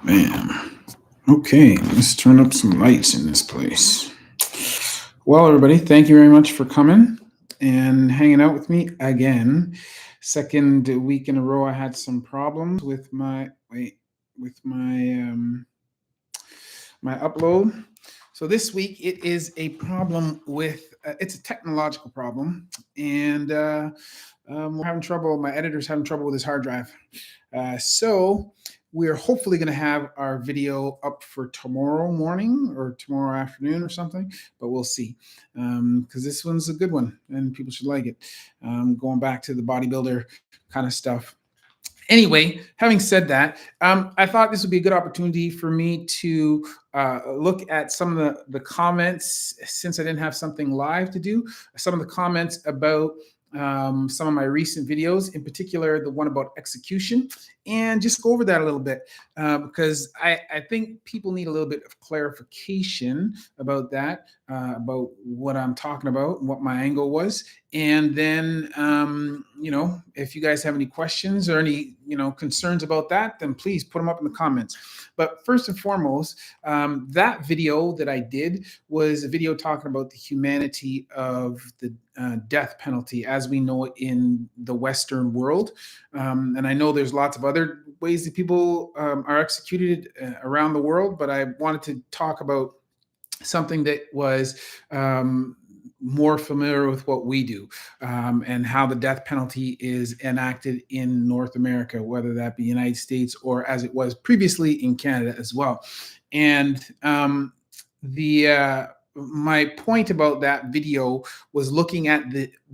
Man. Okay, let's turn up some lights in this place. Well, everybody, thank you very much for coming and hanging out with me again. Second week in a row, I had some problems with my upload. So this week it is a problem with it's a technological problem, and we're having trouble. My editor's having trouble with his hard drive. So we're hopefully going to have our video up for tomorrow morning or tomorrow afternoon or something, but we'll see. Because this one's a good one and people should like it. Going back to the bodybuilder kind of stuff. Anyway, having said that, I thought this would be a good opportunity for me to look at some of the comments since I didn't have something live to do. Some of the comments about some of my recent videos, in particular the one about execution, and just go over that a little bit because I think people need a little bit of clarification about that, about what I'm talking about, what my angle was. And then, if you guys have any questions or any, concerns about that, then please put them up in the comments. But first and foremost, that video that I did was a video talking about the humanity of the death penalty as we know it in the Western world. And I know there's lots of other ways that people are executed around the world, but I wanted to talk about something that was more familiar with what we do and how the death penalty is enacted in North America, whether that be United States or as it was previously in Canada as well. And my point about that video was looking at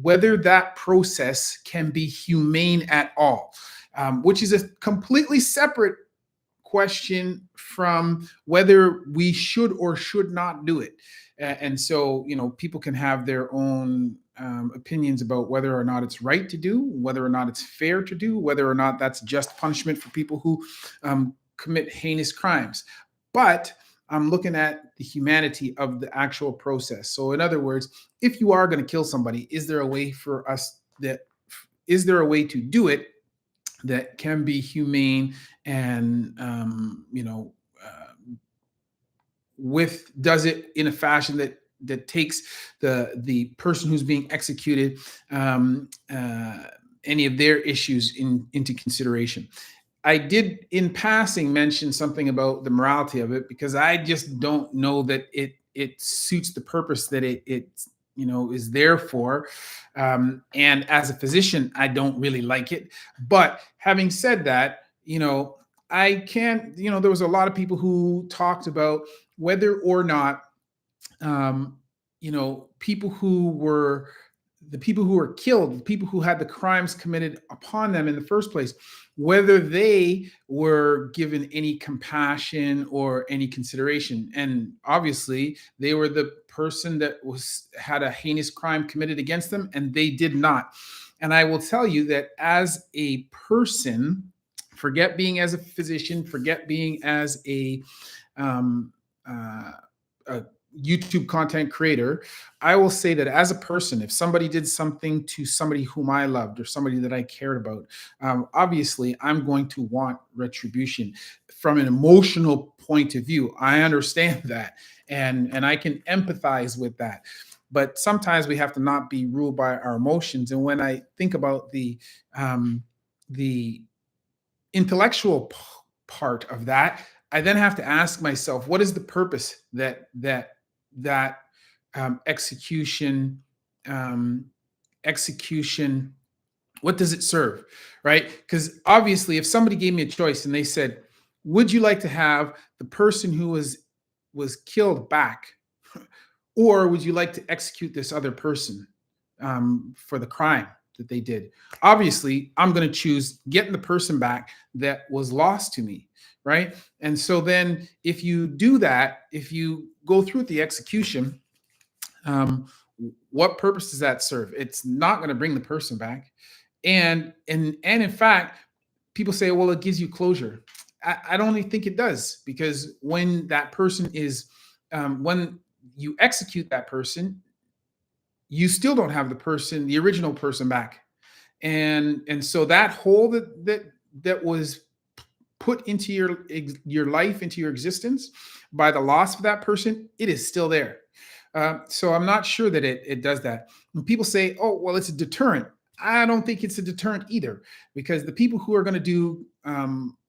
whether that process can be humane at all, which is a completely separate question from whether we should or should not do it. And so, people can have their own opinions about whether or not it's right to do, whether or not it's fair to do, whether or not that's just punishment for people who commit heinous crimes. But I'm looking at the humanity of the actual process. So in other words, if you are going to kill somebody, is there a way to do it that can be humane and does it in a fashion that takes the person who's being executed any of their issues into consideration. I did in passing mention something about the morality of it because I just don't know that it suits the purpose that it is there for. And as a physician, I don't really like it. But having said that, I can't, there was a lot of people who talked about whether or not, people who were killed, the people who had the crimes committed upon them in the first place, whether they were given any compassion or any consideration. And obviously, they were the person that had a heinous crime committed against them, and they did not. And I will tell you that as a person, forget being as a physician, forget being as a YouTube content creator, I will say that as a person, if somebody did something to somebody whom I loved or somebody that I cared about, obviously I'm going to want retribution from an emotional point of view. I understand that, and I can empathize with that. But sometimes we have to not be ruled by our emotions. And when I think about the intellectual part of that, I then have to ask myself, what is the purpose that execution, what does it serve, right? Because obviously, if somebody gave me a choice and they said, would you like to have the person who was killed back, or would you like to execute this other person for the crime that they did? Obviously, I'm going to choose getting the person back that was lost to me, right? And so then if you do that, if you go through with the execution, what purpose does that serve? It's not going to bring the person back. And in fact, people say, well, it gives you closure. I don't even think it does, because when that person is, when you execute that person, you still don't have the original person back. And so that hole that was put into your life, into your existence by the loss of that person, it is still there. So I'm not sure that it does that. When people say, oh, well, it's a deterrent, I don't think it's a deterrent either, because the people who are going to do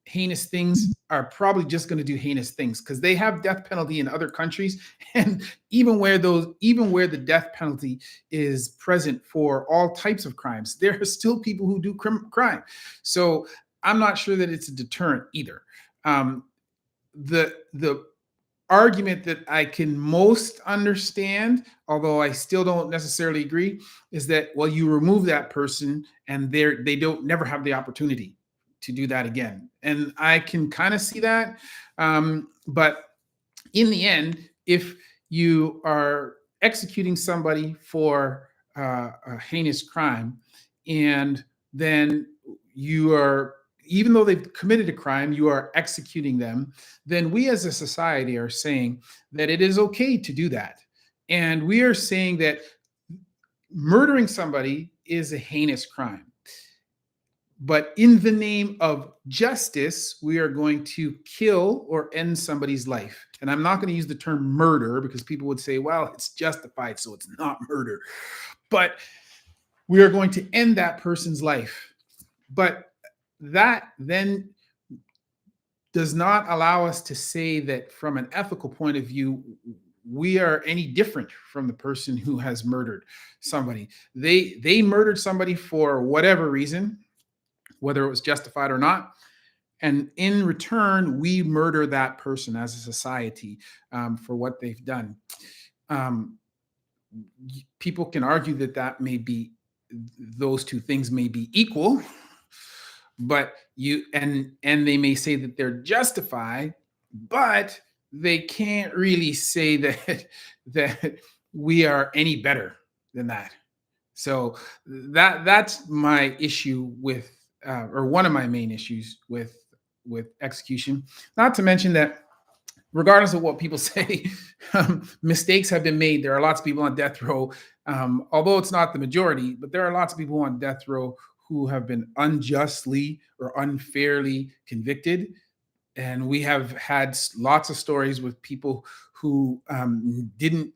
heinous things are probably just going to do heinous things because they have death penalty in other countries. And even where the death penalty is present for all types of crimes, there are still people who do crime. So I'm not sure that it's a deterrent either. The argument that I can most understand, although I still don't necessarily agree, is that, well, you remove that person and they don't never have the opportunity to do that again. And I can kind of see that. But in the end, if you are executing somebody for a heinous crime, and then you are, even though they've committed a crime, you are executing them, then we as a society are saying that it is okay to do that. And we are saying that murdering somebody is a heinous crime. But in the name of justice, we are going to kill or end somebody's life. And I'm not going to use the term murder because people would say, well, it's justified, so it's not murder. But we are going to end that person's life. But that then does not allow us to say that from an ethical point of view, we are any different from the person who has murdered somebody. They murdered somebody for whatever reason, whether it was justified or not. And in return, we murder that person as a society for what they've done. People can argue that may be, those two things may be equal, but and they may say that they're justified, but they can't really say that we are any better than that. So that's my issue with, or one of my main issues with execution. Not to mention that regardless of what people say, mistakes have been made. There are lots of people on death row, although it's not the majority, but there are lots of people on death row who have been unjustly or unfairly convicted. And we have had lots of stories with people who didn't,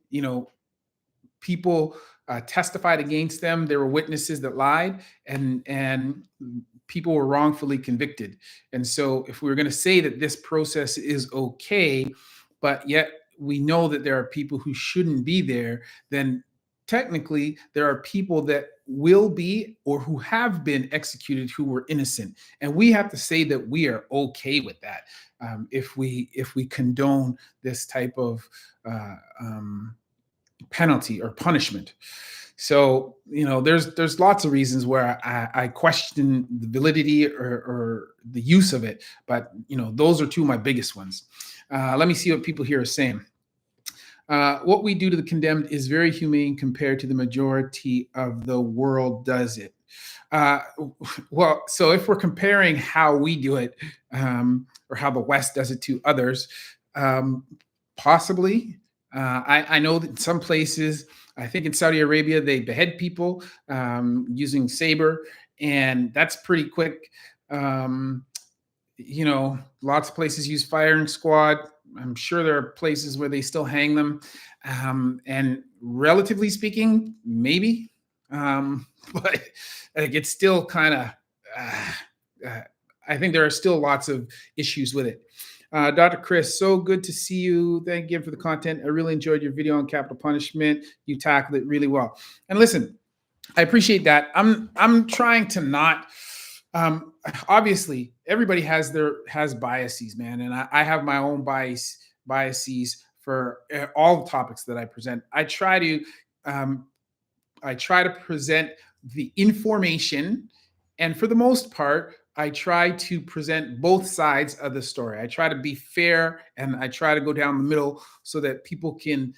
people testified against them. There were witnesses that lied, and people were wrongfully convicted. And so if we were going to say that this process is okay, but yet we know that there are people who shouldn't be there, then technically there are people that will be or who have been executed who were innocent. And we have to say that we are okay with that if we condone this type of penalty or punishment. So, there's lots of reasons where I question the validity or the use of it. But, those are two of my biggest ones. Let me see what people here are saying. What we do to the condemned is very humane compared to the majority of the world does it. Well, so if we're comparing how we do it or how the West does it to others, possibly. I know that in some places, I think in Saudi Arabia, they behead people using saber, and that's pretty quick. Lots of places use firing squad. I'm sure there are places where they still hang them. And relatively speaking, maybe. But it's still kind of, I think there are still lots of issues with it. Dr. Chris, so good to see you. Thank you again for the content. I really enjoyed your video on capital punishment. You tackled it really well. And listen, I appreciate that. I'm trying to not, obviously everybody has biases, man. And I have my own biases for all the topics that I present. I try to present the information, and for the most part, I try to present both sides of the story. I try to be fair, and I try to go down the middle so that people can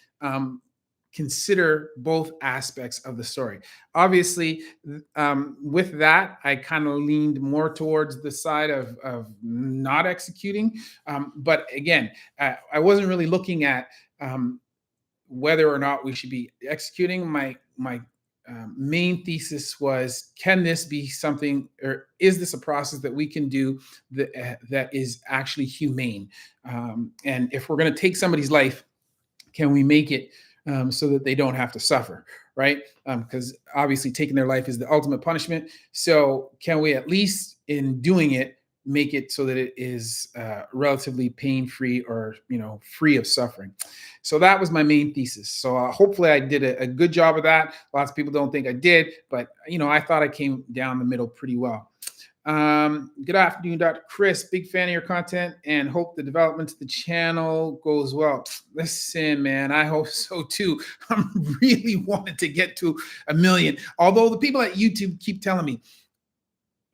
consider both aspects of the story. Obviously, with that, I kind of leaned more towards the side of not executing. But again, I wasn't really looking at whether or not we should be executing. My main thesis was, can this be something, or is this a process that we can do that is actually humane? And if we're going to take somebody's life, can we make it so that they don't have to suffer, right? Because obviously taking their life is the ultimate punishment. So can we, at least in doing it, make it so that it is relatively pain-free, or free of suffering? So that was my main thesis. So hopefully I did a good job of that. Lots of people don't think I did, but I thought I came down the middle pretty well. Good afternoon, Dr. Chris. Big fan of your content and hope the development of the channel goes well. Listen, man, I hope so too. I'm really wanting to get to 1 million. Although the people at YouTube keep telling me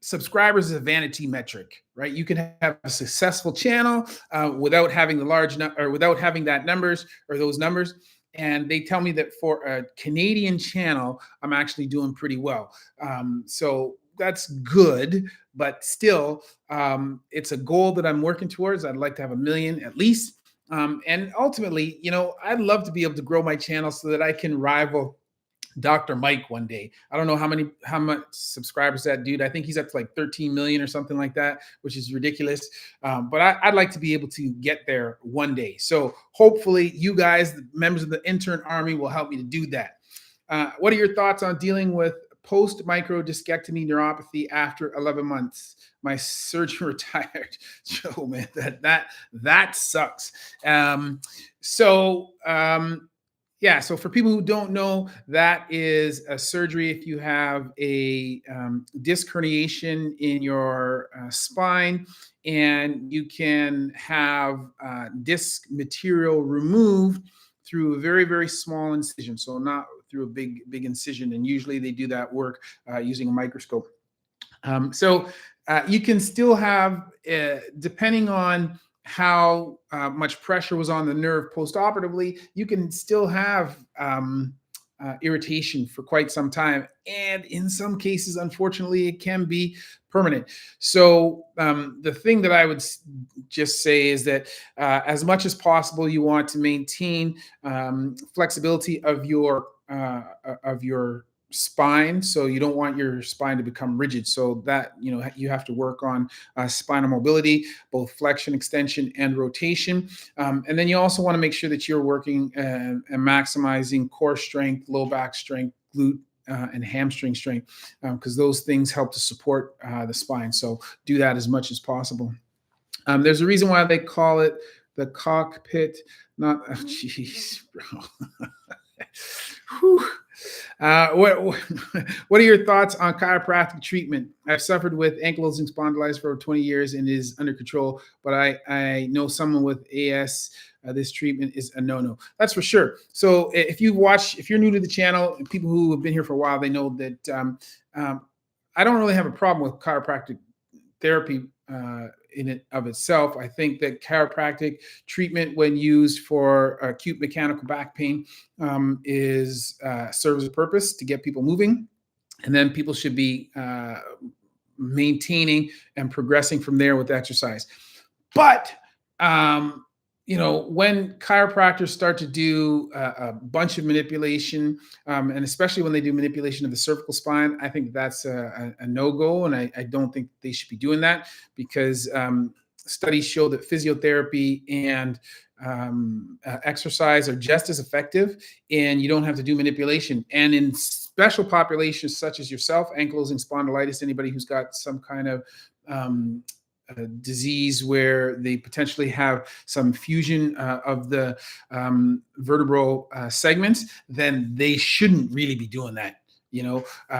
subscribers is a vanity metric, right? You can have a successful channel without having without having those numbers. And they tell me that for a Canadian channel, I'm actually doing pretty well. So that's good, but still, it's a goal that I'm working towards. I'd like to have 1 million at least. And ultimately, I'd love to be able to grow my channel so that I can rival Dr. Mike one day. I don't know how much subscribers that dude. I think he's up to like 13 million or something like that, which is ridiculous. But I'd like to be able to get there one day. So hopefully you guys, the members of the Intern Army, will help me to do that. What are your thoughts on dealing with post-microdiscectomy neuropathy after 11 months? My surgeon retired. So man, that sucks. Yeah, so for people who don't know, that is a surgery if you have a disc herniation in your spine, and you can have disc material removed through a very, very small incision. So not through a big incision. And usually they do that work using a microscope. So you can still have, depending on how much pressure was on the nerve post-operatively, you can still have irritation for quite some time. And in some cases, unfortunately, it can be permanent. So the thing that I would just say is that as much as possible, you want to maintain flexibility of your spine. So you don't want your spine to become rigid. So that, you have to work on spinal mobility, both flexion, extension, and rotation. And then you also want to make sure that you're working and maximizing core strength, low back strength, glute, and hamstring strength, because those things help to support the spine. So do that as much as possible. There's a reason why they call it the cockpit, not, jeez, bro. Whew. What are your thoughts on chiropractic treatment? I've suffered with ankylosing spondylitis for over 20 years and is under control, but I know someone with AS. This treatment is a no-no. That's for sure. So if you're new to the channel, and people who have been here for a while, they know that I don't really have a problem with chiropractic therapy in and of itself. I think that chiropractic treatment, when used for acute mechanical back pain, serves a purpose to get people moving, and then people should be maintaining and progressing from there with exercise. But when chiropractors start to do a bunch of manipulation, and especially when they do manipulation of the cervical spine, I think that's a no-go, and I don't think they should be doing that, because studies show that physiotherapy and exercise are just as effective, and you don't have to do manipulation. And in special populations such as yourself, ankylosing spondylitis, anybody who's got some kind of a disease where they potentially have some fusion of the vertebral segments, then they shouldn't really be doing that,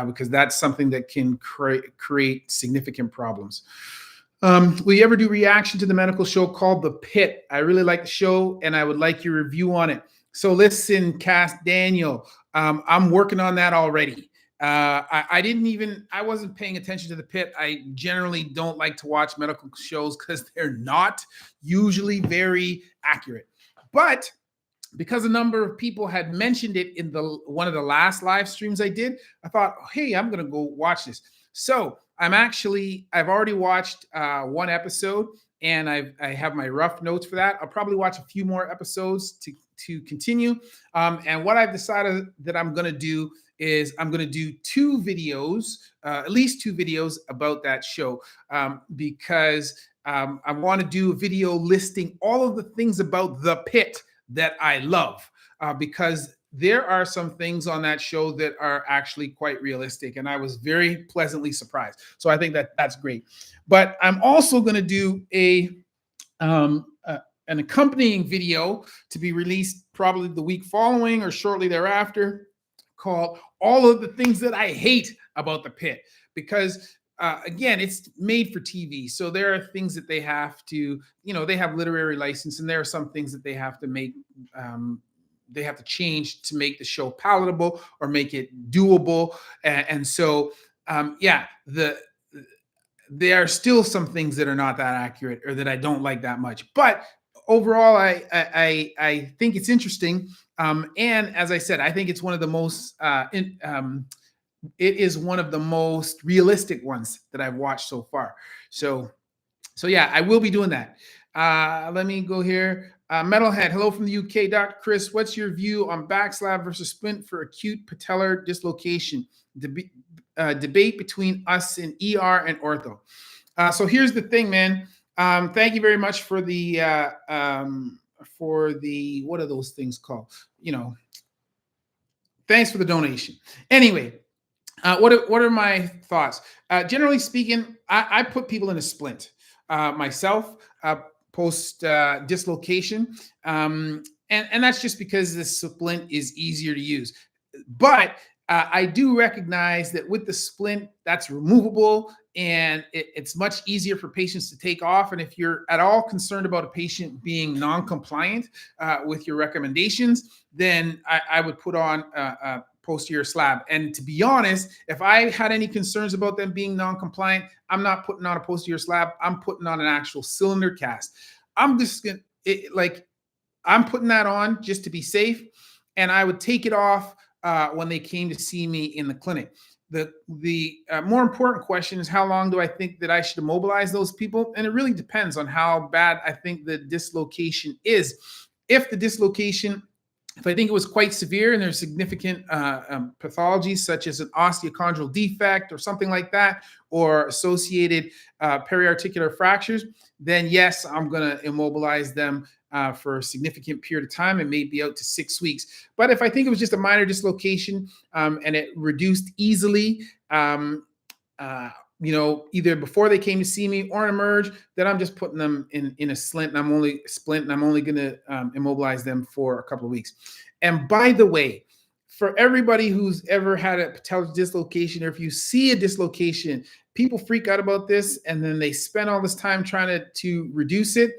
because that's something that can create significant problems. Will you ever do reaction to the medical show called The Pit? I really like the show, and I would like your review on it. So listen, Cass Daniel, I'm working on that already. I wasn't paying attention to The Pit. I generally don't like to watch medical shows because they're not usually very accurate. But because a number of people had mentioned it in one of the last live streams I did, I thought, hey, I'm going to go watch this. So I've already watched one episode, and I have my rough notes for that. I'll probably watch a few more episodes to continue. And what I've decided that I'm going to do is I'm going to do two videos, at least two videos about that show, because I want to do a video listing all of the things about the pit that I love, because there are some things on that show that are actually quite realistic, and I was very pleasantly surprised. So I think that that's great. But I'm also going to do um, an accompanying video to be released probably the week following or shortly thereafter, called "All of the Things That I Hate About the Pit," because again, it's made for TV. So there are things that they have to, they have literary license, and there are some things that they have to make. They have to change to make the show palatable or make it doable. And so, yeah, there are still some things that are not that accurate or that I don't like that much. But overall, I think it's interesting. And as I said, I think it's one of the most it is one of the most realistic ones that I've watched so far. So yeah, I will be doing that. Let me go here. Metalhead, hello from the UK. Dr. Chris, what's your view on back slab versus splint for acute patellar dislocation? Debate between us in ER and ortho. So here's the thing, man. Thank you very much for the what are those things called? Thanks for the donation. Anyway, what are my thoughts? Generally speaking, I put people in a splint myself post dislocation, and that's just because the splint is easier to use. But I do recognize that with the splint, that's removable, and it's much easier for patients to take off. And if you're at all concerned about a patient being non-compliant with your recommendations, then I would put on a posterior slab. And to be honest, if I had any concerns about them being non-compliant, I'm not putting on a posterior slab. I'm putting on an actual cylinder cast. I'm just I'm putting that on just to be safe, and I would take it off when they came to see me in the clinic. The more important question is, how long do I think that I should immobilize those people? And it really depends on how bad I think the dislocation is. If I think it was quite severe and there's significant pathologies such as an osteochondral defect or something like that, or associated periarticular fractures, then yes, I'm going to immobilize them for a significant period of time, and maybe out to 6 weeks. But if I think it was just a minor dislocation and it reduced easily, either before they came to see me or emerge, then I'm just putting them in a splint, and I'm only going to immobilize them for a couple of weeks. And by the way, for everybody who's ever had a patellar dislocation, or if you see a dislocation, people freak out about this, and then they spend all this time trying to reduce it.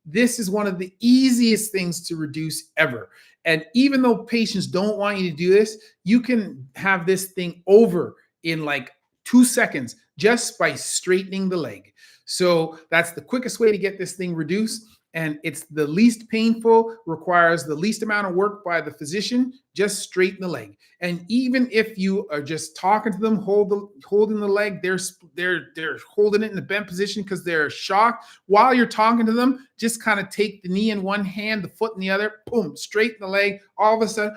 This is one of the easiest things to reduce ever. And even though patients don't want you to do this, you can have this thing over in like 2 seconds just by straightening the leg. So that's the quickest way to get this thing reduced. And it's the least painful, requires the least amount of work by the physician. Just straighten the leg. And even if you are just talking to them, holding the leg, they're holding it in the bent position because they're shocked. While you're talking to them, just kind of take the knee in one hand, the foot in the other, boom, straighten the leg. All of a sudden,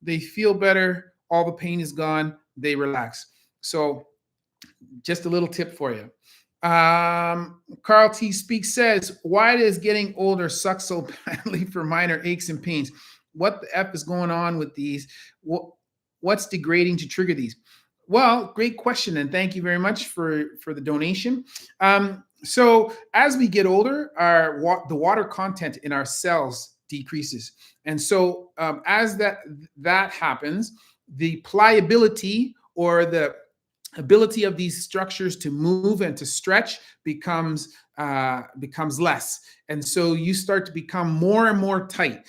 they feel better. All the pain is gone. They relax. So just a little tip for you. Carl T. Speaks says, why does getting older suck so badly for minor aches and pains? What the F is going on with these? What's degrading to trigger these? Well, great question, and thank you very much for the donation. So as we get older, the water content in our cells decreases. And so as that happens, the pliability, or the ability of these structures to move and to stretch becomes less. And so you start to become more and more tight.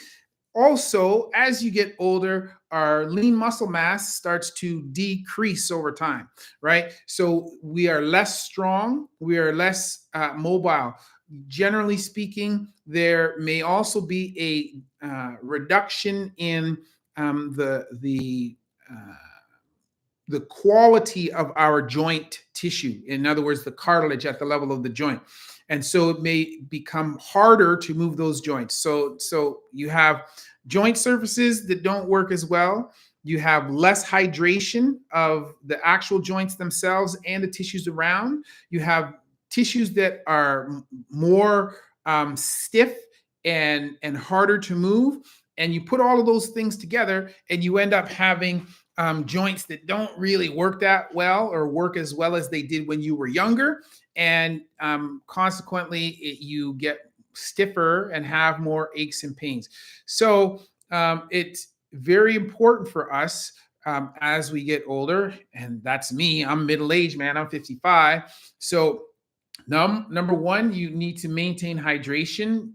Also, as you get older, our lean muscle mass starts to decrease over time, right? So we are less strong, we are less mobile. Generally speaking, there may also be a reduction in the quality of our joint tissue. In other words, the cartilage at the level of the joint. And so it may become harder to move those joints. So you have joint surfaces that don't work as well. You have less hydration of the actual joints themselves and the tissues around. You have tissues that are more stiff and harder to move. And you put all of those things together, and you end up having joints that don't really work that well or work as well as they did when you were younger. And consequently, you get stiffer and have more aches and pains. So it's very important for us as we get older, and that's me. I'm middle-aged, man. I'm 55. So number one, you need to maintain hydration.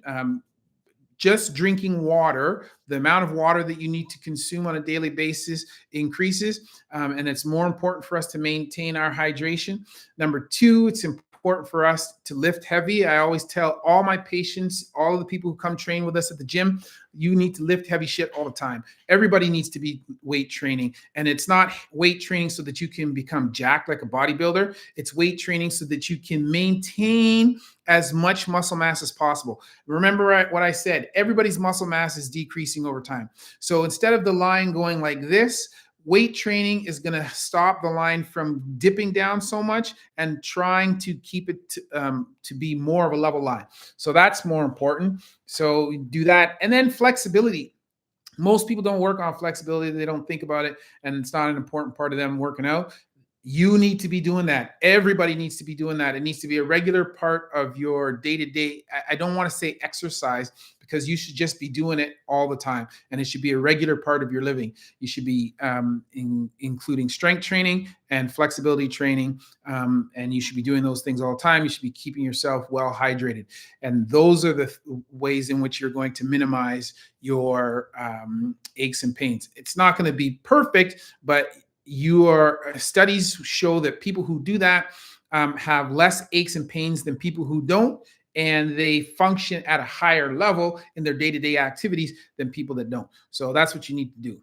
Just drinking water, the amount of water that you need to consume on a daily basis increases. And it's more important for us to maintain our hydration. Number two, it's important for us to lift heavy. I always tell all my patients, all of the people who come train with us at the gym, you need to lift heavy shit all the time. Everybody needs to be weight training. And it's not weight training so that you can become jacked like a bodybuilder. It's weight training so that you can maintain as much muscle mass as possible. Remember what I said, everybody's muscle mass is decreasing over time. So instead of the line going like this, weight training is going to stop the line from dipping down so much and trying to keep it to be more of a level line. So that's more important. So do that. And then flexibility. Most people don't work on flexibility. They don't think about it, and it's not an important part of them working out. You need to be doing that. Everybody needs to be doing that. It needs to be a regular part of your day-to-day. I don't want to say exercise, because you should just be doing it all the time. And it should be a regular part of your living. You should be including strength training and flexibility training. And you should be doing those things all the time. You should be keeping yourself well hydrated. And those are the ways in which you're going to minimize your aches and pains. It's not going to be perfect, but studies show that people who do that have less aches and pains than people who don't, and they function at a higher level in their day-to-day activities than people that don't. So that's what you need to do.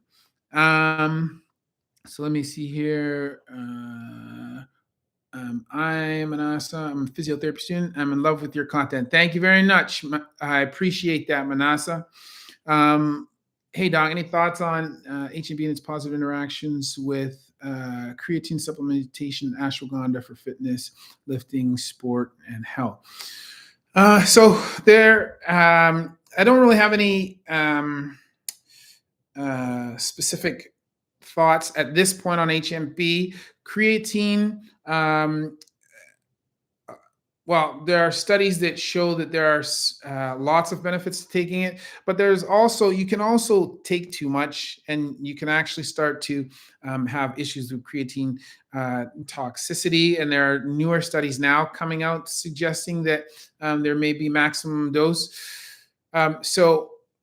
So let me see here. I'm Manasa. I'm a physiotherapy student. I'm in love with your content. Thank you very much. I appreciate that, Manasa. Hey, Doc, any thoughts on HMB and its positive interactions with creatine supplementation, ashwagandha for fitness, lifting, sport, and health? So there, I don't really have any specific thoughts at this point on HMB. Creatine, well, there are studies that show that there are lots of benefits to taking it, but you can also take too much, and you can actually start to have issues with creatine toxicity. And there are newer studies now coming out suggesting that there may be maximum dose.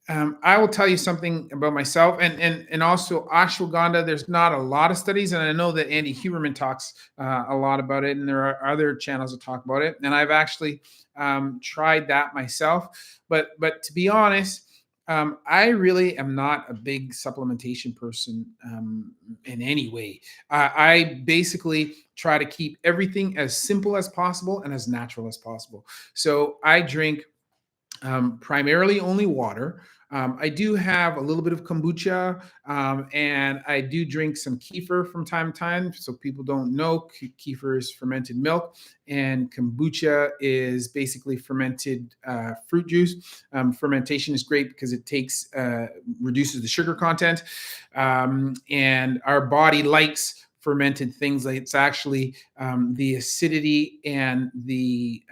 I will tell you something about myself, and also ashwagandha. There's not a lot of studies, and I know that Andy Huberman talks a lot about it, and there are other channels that talk about it. And I've actually tried that myself. But to be honest, I really am not a big supplementation person in any way. I basically try to keep everything as simple as possible and as natural as possible. So I drink primarily only water. I do have a little bit of kombucha, and I do drink some kefir from time to time. So people don't know, kefir is fermented milk, and kombucha is basically fermented fruit juice. Fermentation is great because it reduces the sugar content, and our body likes fermented things. Like it's actually the acidity and the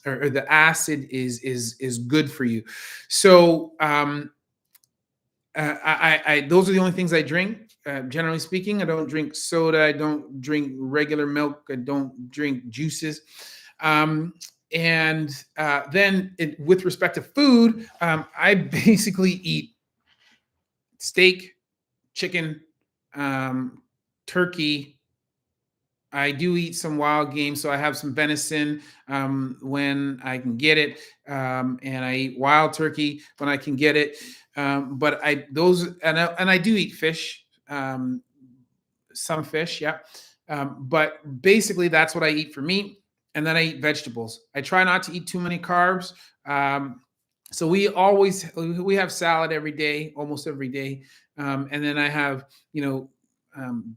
or the acid is good for you. So those are the only things I drink. Generally speaking, I don't drink soda. I don't drink regular milk. I don't drink juices. Then with respect to food, I basically eat steak, chicken, turkey. I do eat some wild game, so I have some venison when I can get it, and I eat wild turkey when I can get it. But I do eat fish, some fish, yeah. But basically, that's what I eat for meat, and then I eat vegetables. I try not to eat too many carbs. So we have salad every day, almost every day. And then I have,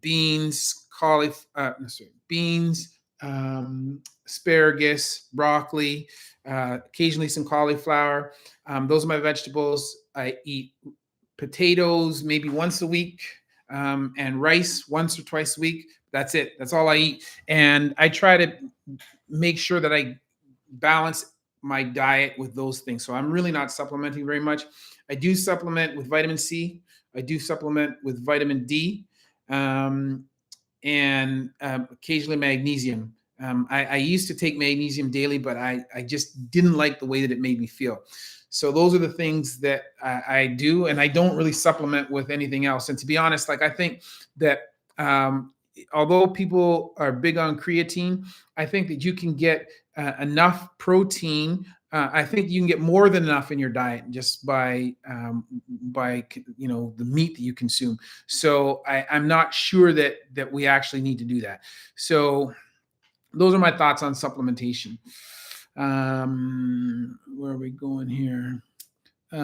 beans, beans, asparagus, broccoli, occasionally some cauliflower. Those are my vegetables. I eat potatoes maybe once a week, and rice once or twice a week. That's it. That's all I eat. And I try to make sure that I balance my diet with those things. So I'm really not supplementing very much. I do supplement with vitamin C. I do supplement with vitamin D, and occasionally magnesium. I used to take magnesium daily, but I just didn't like the way that it made me feel. So those are the things that I do, and I don't really supplement with anything else. And to be honest, like I think that although people are big on creatine, I think that you can get enough protein. I think you can get more than enough in your diet just by the meat that you consume. So I'm not sure that we actually need to do that. So those are my thoughts on supplementation. Where are we going here?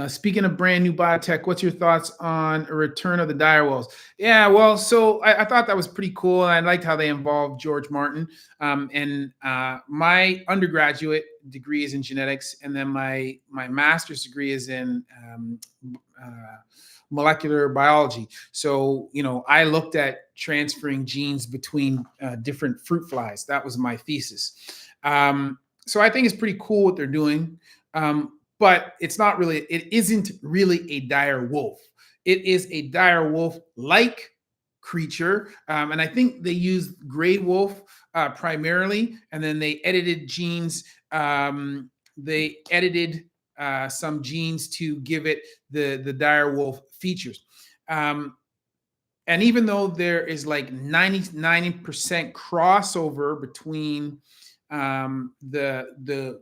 Speaking of brand new biotech, what's your thoughts on a return of the dire wolves? Yeah, well, so I thought that was pretty cool. I liked how they involved George Martin. And my undergraduate degree is in genetics, and then my master's degree is in molecular biology. So, I looked at transferring genes between different fruit flies. That was my thesis. So I think it's pretty cool what they're doing. But it isn't really a dire wolf. It is a dire wolf-like creature. And I think they used gray wolf primarily, and then they edited genes. They edited some genes to give it the dire wolf features. And even though there is like 90% crossover between the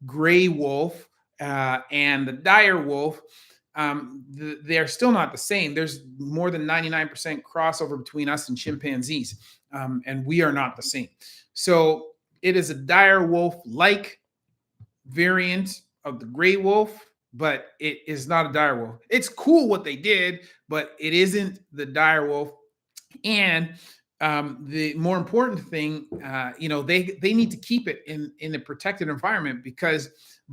gray wolf and the dire wolf, they're still not the same. There's more than 99% crossover between us and chimpanzees, and we are not the same. So it is a dire wolf-like variant of the gray wolf, but it is not a dire wolf. It's cool what they did, but it isn't the dire wolf. And the more important thing, they need to keep it in a protected environment, because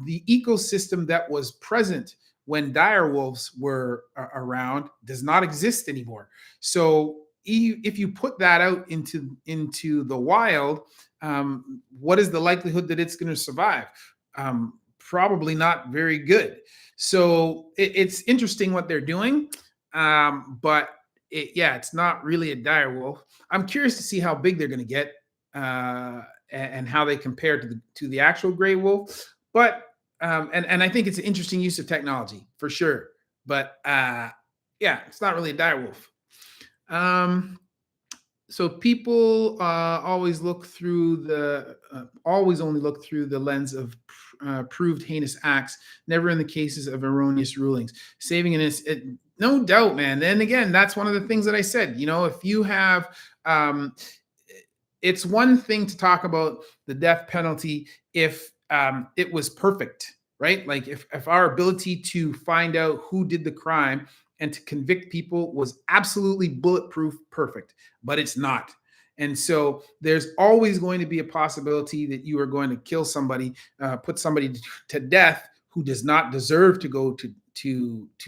the ecosystem that was present when dire wolves were around does not exist anymore. So if you put that out into the wild, what is the likelihood that it's going to survive? Probably not very good. So it's interesting what they're doing, but it's not really a dire wolf. I'm curious to see how big they're going to get, and how they compare to the actual gray wolf. But and I think it's an interesting use of technology for sure. But it's not really a dire wolf. So people always only look through the lens of proved heinous acts, never in the cases of erroneous rulings. Saving no doubt, man. Then again, that's one of the things that I said. If you have, it's one thing to talk about the death penalty if it was perfect, right? Like if our ability to find out who did the crime and to convict people was absolutely bulletproof perfect, but it's not. And so there's always going to be a possibility that you are going to kill somebody, put somebody to death who does not deserve to go to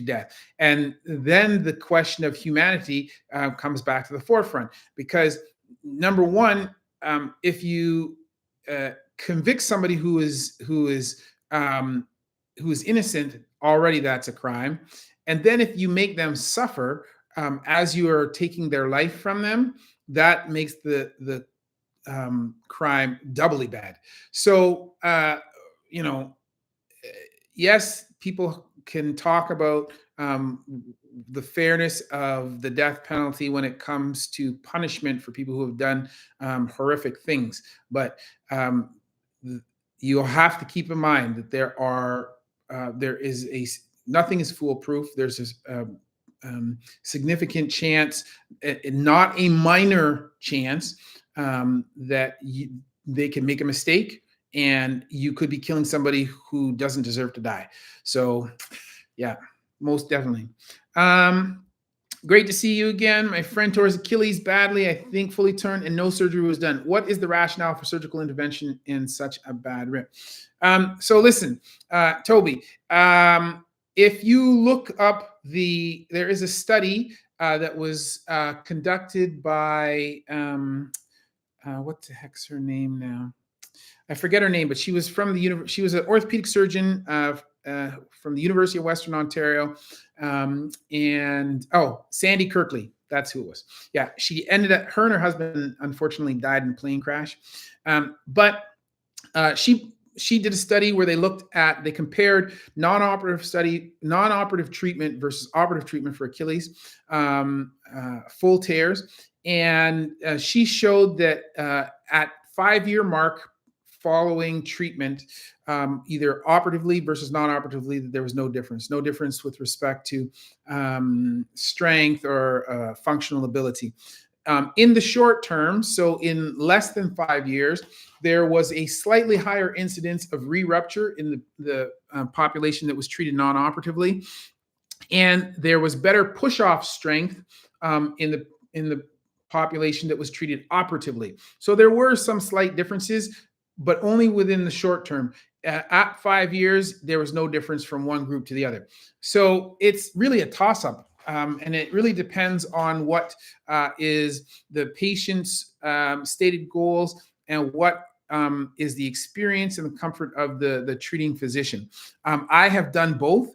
death. And then the question of humanity comes back to the forefront, because number one, if you convict somebody who is innocent, already that's a crime. And then if you make them suffer as you are taking their life from them, that makes the crime doubly bad. So, yes, people can talk about the fairness of the death penalty when it comes to punishment for people who have done horrific things. But you'll have to keep in mind that nothing is foolproof. There's a significant chance, not a minor chance, that they can make a mistake, and you could be killing somebody who doesn't deserve to die. So, yeah, most definitely. Great to see you again. My friend tore his Achilles badly, I think fully turned, and no surgery was done. What is the rationale for surgical intervention in such a bad rip? So listen, Toby, if you look up there is a study that was conducted by, what the heck's her name now? I forget her name, but she was from she was an orthopedic surgeon from the University of Western Ontario, and Sandy Kirkley, that's who it was. Yeah, she ended up. Her and her husband unfortunately died in a plane crash, but she did a study where they compared non-operative treatment versus operative treatment for Achilles, full tears, and she showed that at 5-year mark following treatment, either operatively versus non-operatively, that there was no difference with respect to strength or functional ability. In the short term, so in less than 5 years, there was a slightly higher incidence of re-rupture in the population that was treated non-operatively, and there was better push-off strength in the population that was treated operatively. So there were some slight differences, but only within the short term. At 5 years, there was no difference from one group to the other. So it's really a toss-up. And it really depends on what is the patient's stated goals and what is the experience and the comfort of the treating physician. I have done both.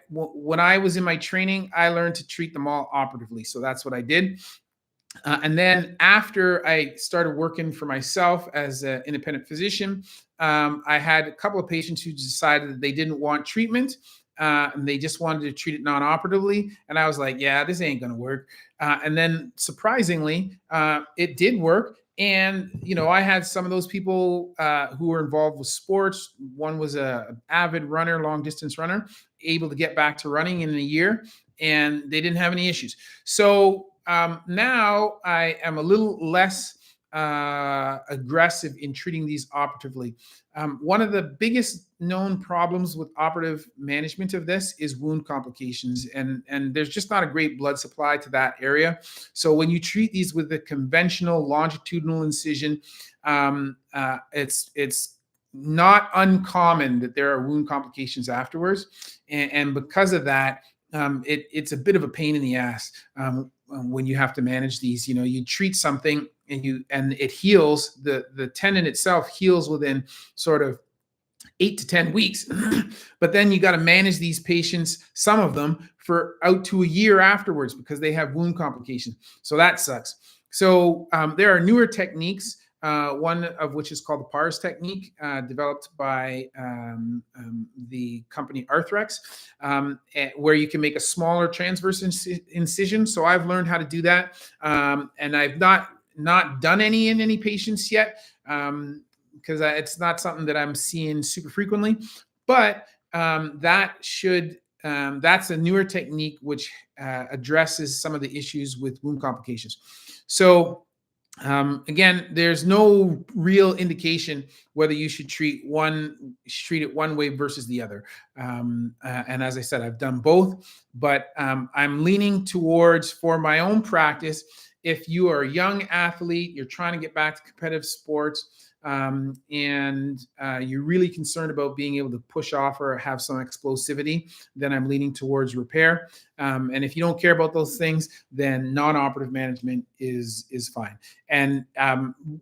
When I was in my training, I learned to treat them all operatively. So that's what I did. And then after I started working for myself as an independent physician, I had a couple of patients who decided that they didn't want treatment. And they just wanted to treat it non-operatively. And I was like, yeah, this ain't going to work. And then surprisingly, it did work. And, I had some of those people who were involved with sports. One was an avid runner, long distance runner, able to get back to running in a year, and they didn't have any issues. So now I am a little less aggressive in treating these operatively. One of the biggest known problems with operative management of this is wound complications, and there's just not a great blood supply to that area. So when you treat these with a conventional longitudinal incision, it's not uncommon that there are wound complications afterwards, and because of that, it's a bit of a pain in the ass when you have to manage these. You treat something and it heals. The tendon itself heals within sort of 8 to 10 weeks, but then you got to manage these patients, some of them, for out to a year afterwards because they have wound complications. So that sucks. So there are newer techniques. One of which is called the PARS technique, developed by the company Arthrex, where you can make a smaller transverse incision. So I've learned how to do that, and I've not done any in any patients yet, because it's not something that I'm seeing super frequently. But that's a newer technique which addresses some of the issues with wound complications. So again, there's no real indication whether you should treat it one way versus the other. And as I said, I've done both, but I'm leaning towards, for my own practice, if you are a young athlete, you're trying to get back to competitive sports, and you're really concerned about being able to push off or have some explosivity, then I'm leaning towards repair. And if you don't care about those things, then non-operative management is fine. And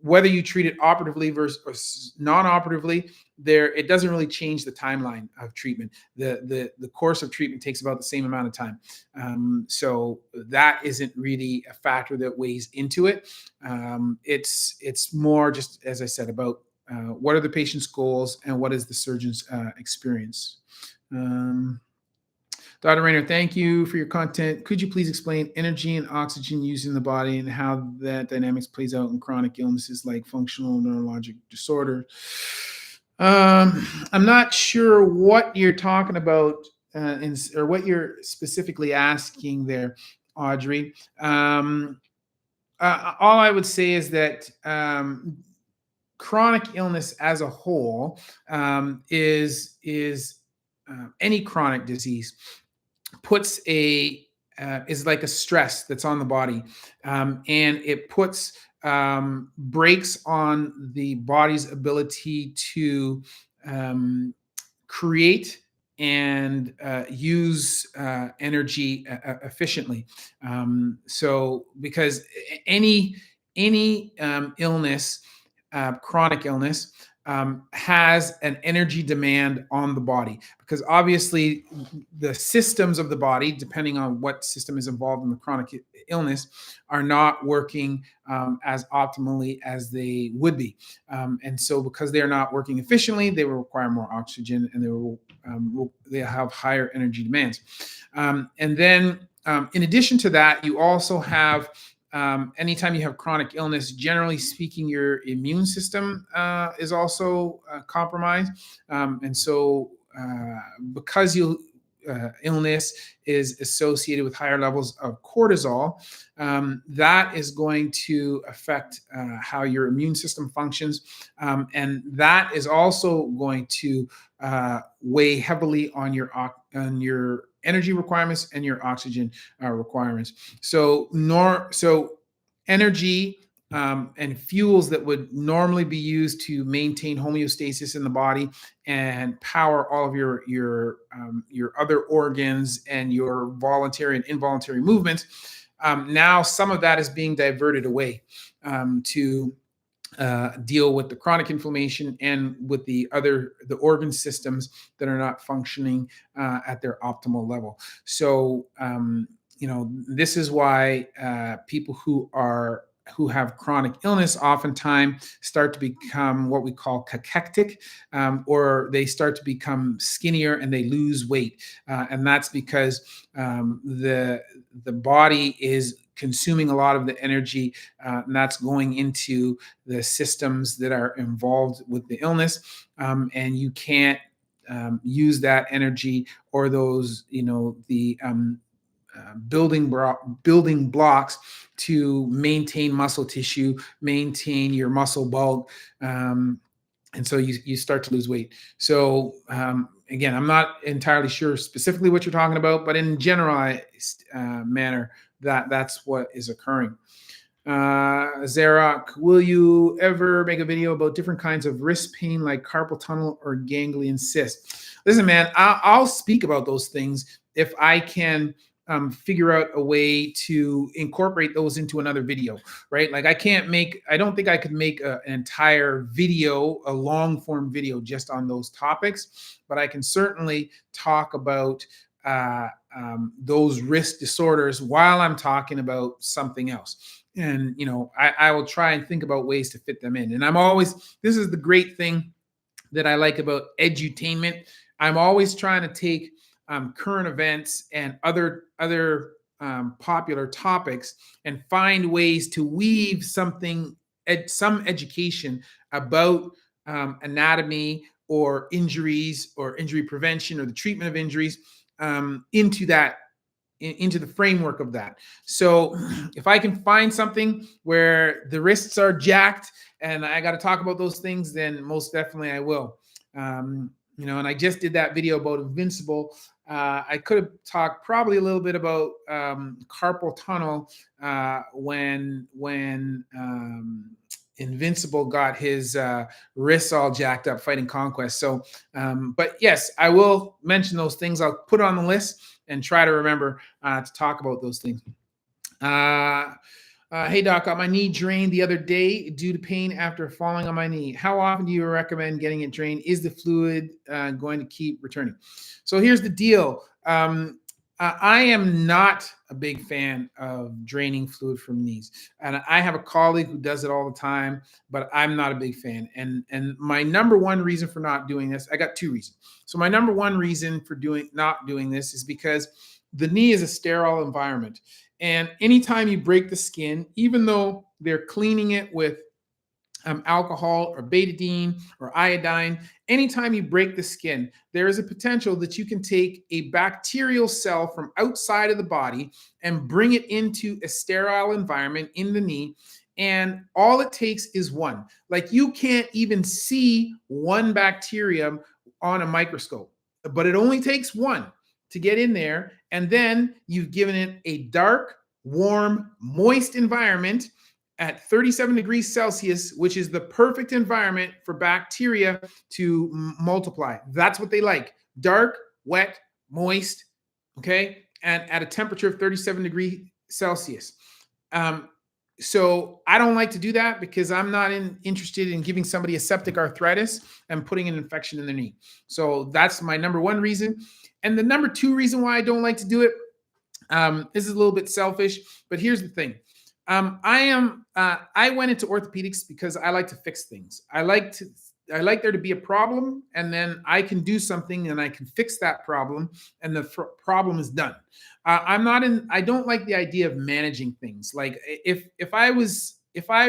whether you treat it operatively versus non-operatively, it doesn't really change the timeline of treatment. The course of treatment takes about the same amount of time. So that isn't really a factor that weighs into it. It's more just, as I said, about what are the patient's goals and what is the surgeon's experience. Dr. Raynor, thank you for your content. Could you please explain energy and oxygen used in the body and how that dynamics plays out in chronic illnesses like functional neurologic disorder? I'm not sure what you're talking about or what you're specifically asking there, Audrey. All I would say is that chronic illness as a whole is any chronic disease puts a is like a stress that's on the body, and it puts brakes on the body's ability to um, create and use energy efficiently. So, because any illness, chronic illness, has an energy demand on the body, because obviously the systems of the body, depending on what system is involved in the chronic illness, are not working as optimally as they would be. And so, because they are not working efficiently, they will require more oxygen, and they have higher energy demands. And then, in addition to that, you also have anytime you have chronic illness, generally speaking, your immune system is also compromised. And so, because illness is associated with higher levels of cortisol, that is going to affect how your immune system functions. And that is also going to weigh heavily on your energy requirements and your oxygen requirements. So energy and fuels that would normally be used to maintain homeostasis in the body and power all of your other organs and your voluntary and involuntary movements. Now some of that is being diverted away to deal with the chronic inflammation and with the organ systems that are not functioning at their optimal level. So this is why people who have chronic illness oftentimes start to become what we call cachectic, or they start to become skinnier and they lose weight. And that's because the body is consuming a lot of the energy, and that's going into the systems that are involved with the illness. And you can't use that energy or those, the building blocks to maintain muscle tissue, maintain your muscle bulk, and so you start to lose weight. So again, I'm not entirely sure specifically what you're talking about, but in generalized manner, that's what is occurring. Zarok, will you ever make a video about different kinds of wrist pain like carpal tunnel or ganglion cyst? Listen, man, I'll speak about those things if I can figure out a way to incorporate those into another video, right? Like I don't think I could make an entire video, a long form video just on those topics, but I can certainly talk about those wrist disorders while I'm talking about something else. And, I will try and think about ways to fit them in. And this is the great thing that I like about edutainment. I'm always trying to take current events and other popular topics and find ways to weave some education about anatomy or injuries or injury prevention or the treatment of injuries into the framework of that. So if I can find something where the wrists are jacked and I got to talk about those things, then most definitely I will. And I just did that video about Invincible. I could have talked probably a little bit about carpal tunnel when Invincible got his wrists all jacked up fighting Conquest. So, but yes, I will mention those things. I'll put it on the list and try to remember to talk about those things. Hey doc, got my knee drained the other day due to pain after falling on my knee. How often do you recommend getting it drained? Is the fluid going to keep returning? So here's the deal. I am not a big fan of draining fluid from knees. And I have a colleague who does it all the time, but I'm not a big fan. And my number one reason for not doing this, I got two reasons. So my number one reason for not doing this is because the knee is a sterile environment. And anytime you break the skin, even though they're cleaning it with alcohol or betadine or iodine, anytime you break the skin, there is a potential that you can take a bacterial cell from outside of the body and bring it into a sterile environment in the knee. And all it takes is one. Like you can't even see one bacterium on a microscope, but it only takes one to get in there, and then you've given it a dark, warm, moist environment at 37 degrees Celsius, which is the perfect environment for bacteria to multiply. That's what they like. Dark, wet, moist, okay? And at a temperature of 37 degrees Celsius. So I don't like to do that because I'm not interested in giving somebody a septic arthritis and putting an infection in their knee. So that's my number one reason. And the number two reason why I don't like to do it, this is a little bit selfish, but here's the thing. I went into orthopedics because I like to fix things. I like there to be a problem, and then I can do something and I can fix that problem, and the problem is done. I don't like the idea of managing things. Like if I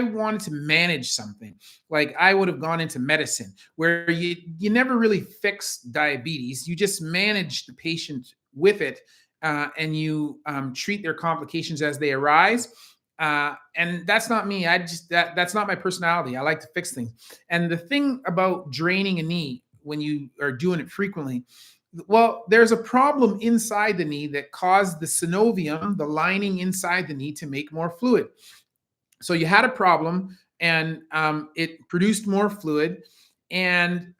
wanted to manage something, like I would have gone into medicine where you never really fix diabetes. You just manage the patient with it, and you treat their complications as they arise. And that's not me. That's not my personality. I like to fix things. And the thing about draining a knee when you are doing it frequently, well, there's a problem inside the knee that caused the synovium, the lining inside the knee, to make more fluid. So you had a problem, and it produced more fluid, and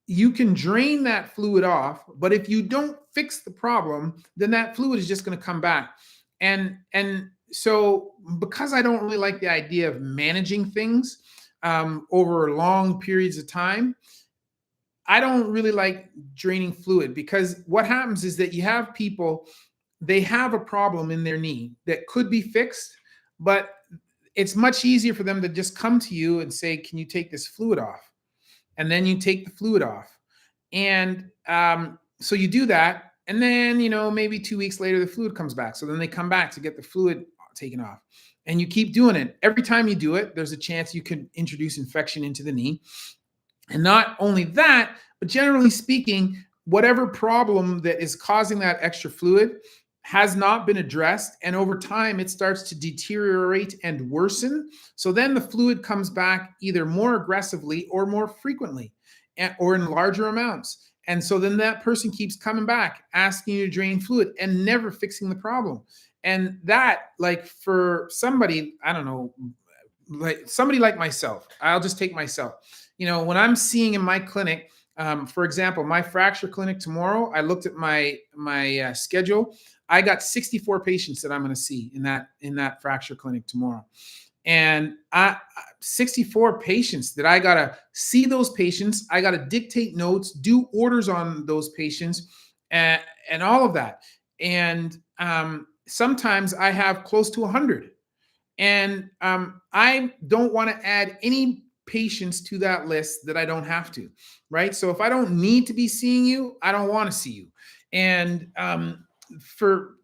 you can drain that fluid off. But if you don't fix the problem, then that fluid is just going to come back. And so because I don't really like the idea of managing things over long periods of time, I don't really like draining fluid, because what happens is that you have people, they have a problem in their knee that could be fixed, but it's much easier for them to just come to you and say, can you take this fluid off? And then you take the fluid off. And so you do that. And then, maybe 2 weeks later, the fluid comes back. So then they come back to get the fluid taken off. And you keep doing it. Every time you do it, there's a chance you could introduce infection into the knee. And not only that, but generally speaking, whatever problem that is causing that extra fluid has not been addressed. And over time, it starts to deteriorate and worsen. So then the fluid comes back either more aggressively or more frequently, or in larger amounts. And so then that person keeps coming back, asking you to drain fluid and never fixing the problem. And that, like, for somebody, I don't know, like somebody like myself, I'll just take myself. When I'm seeing in my clinic, for example, my fracture clinic tomorrow, I looked at my schedule. I got 64 patients that I'm going to see in that fracture clinic tomorrow. And 64 patients that I got to see those patients. I got to dictate notes, do orders on those patients, and all of that. And sometimes I have close to 100. And I don't want to add any patients to that list that I don't have to, right? So if I don't need to be seeing you, I don't want to see you. And for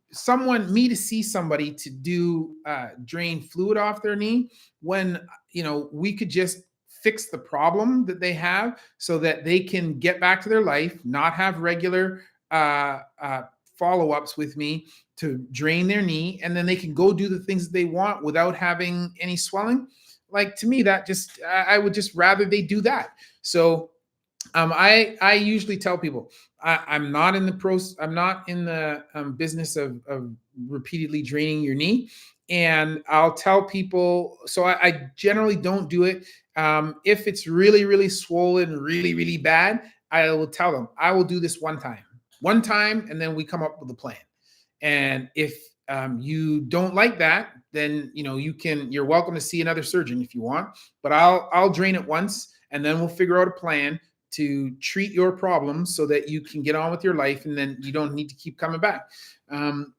me to see somebody to do drain fluid off their knee, when we could just fix the problem that they have so that they can get back to their life, not have regular follow-ups with me to drain their knee, and then they can go do the things that they want without having any swelling. Like, to me, that just, I would just rather they do that. So I usually tell people, I'm not in the business of repeatedly draining your knee. And I'll tell people, so I generally don't do it. If it's really, really swollen, really, really bad, I will tell them, I will do this one time, and then we come up with a plan. And if you don't like that, then you're welcome to see another surgeon if you want. But I'll drain it once, and then we'll figure out a plan to treat your problem so that you can get on with your life, and then you don't need to keep coming back.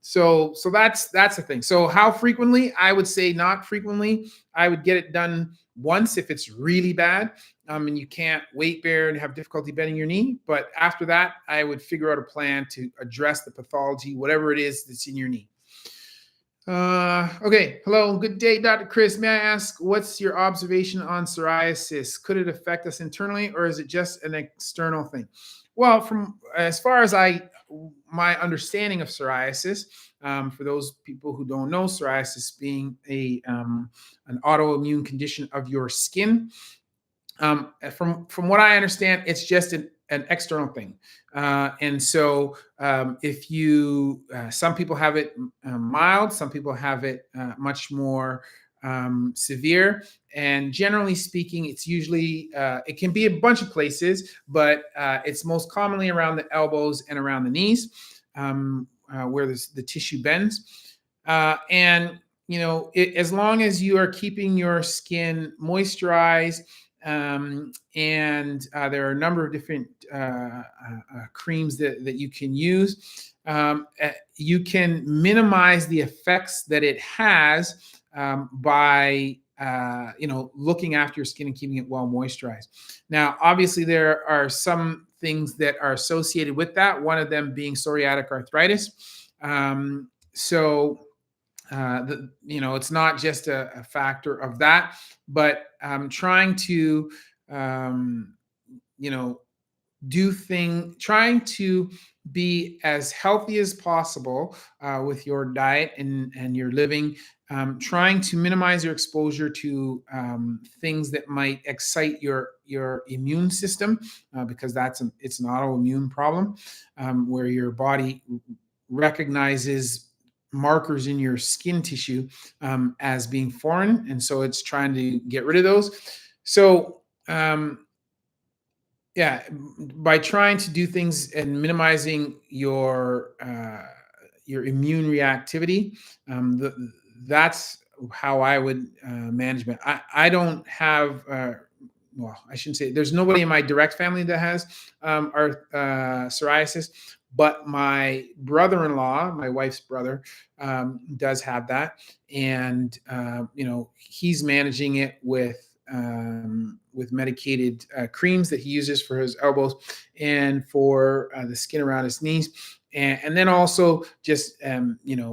So that's the thing. So how frequently? I would say not frequently. I would get it done once if it's really bad, and you can't weight bear and have difficulty bending your knee. But after that, I would figure out a plan to address the pathology, whatever it is that's in your knee. Okay. Hello. Good day, Dr. Chris. May I ask, what's your observation on psoriasis? Could it affect us internally, or is it just an external thing? Well, from as far as my understanding of psoriasis, for those people who don't know, psoriasis being an autoimmune condition of your skin. From what I understand, it's just an an external thing. And so if you, some people have it mild, some people have it much more severe. And generally speaking, it's usually, it can be a bunch of places, but it's most commonly around the elbows and around the knees, where the tissue bends. And, as long as you are keeping your skin moisturized, and there are a number of different creams that you can use. You can minimize the effects that it has by looking after your skin and keeping it well moisturized. Now, obviously, there are some things that are associated with that. One of them being psoriatic arthritis. It's not just a factor of that, but trying to trying to be as healthy as possible with your diet and your living, trying to minimize your exposure to things that might excite your immune system, because it's an autoimmune problem, where your body recognizes markers in your skin tissue as being foreign, and so it's trying to get rid of those. So by trying to do things and minimizing your immune reactivity, that's how I would manage it. I don't have well, I shouldn't say, there's nobody in my direct family that has psoriasis, but my brother-in-law, my wife's brother, does have that, and he's managing it with medicated creams that he uses for his elbows and for the skin around his knees. And then also just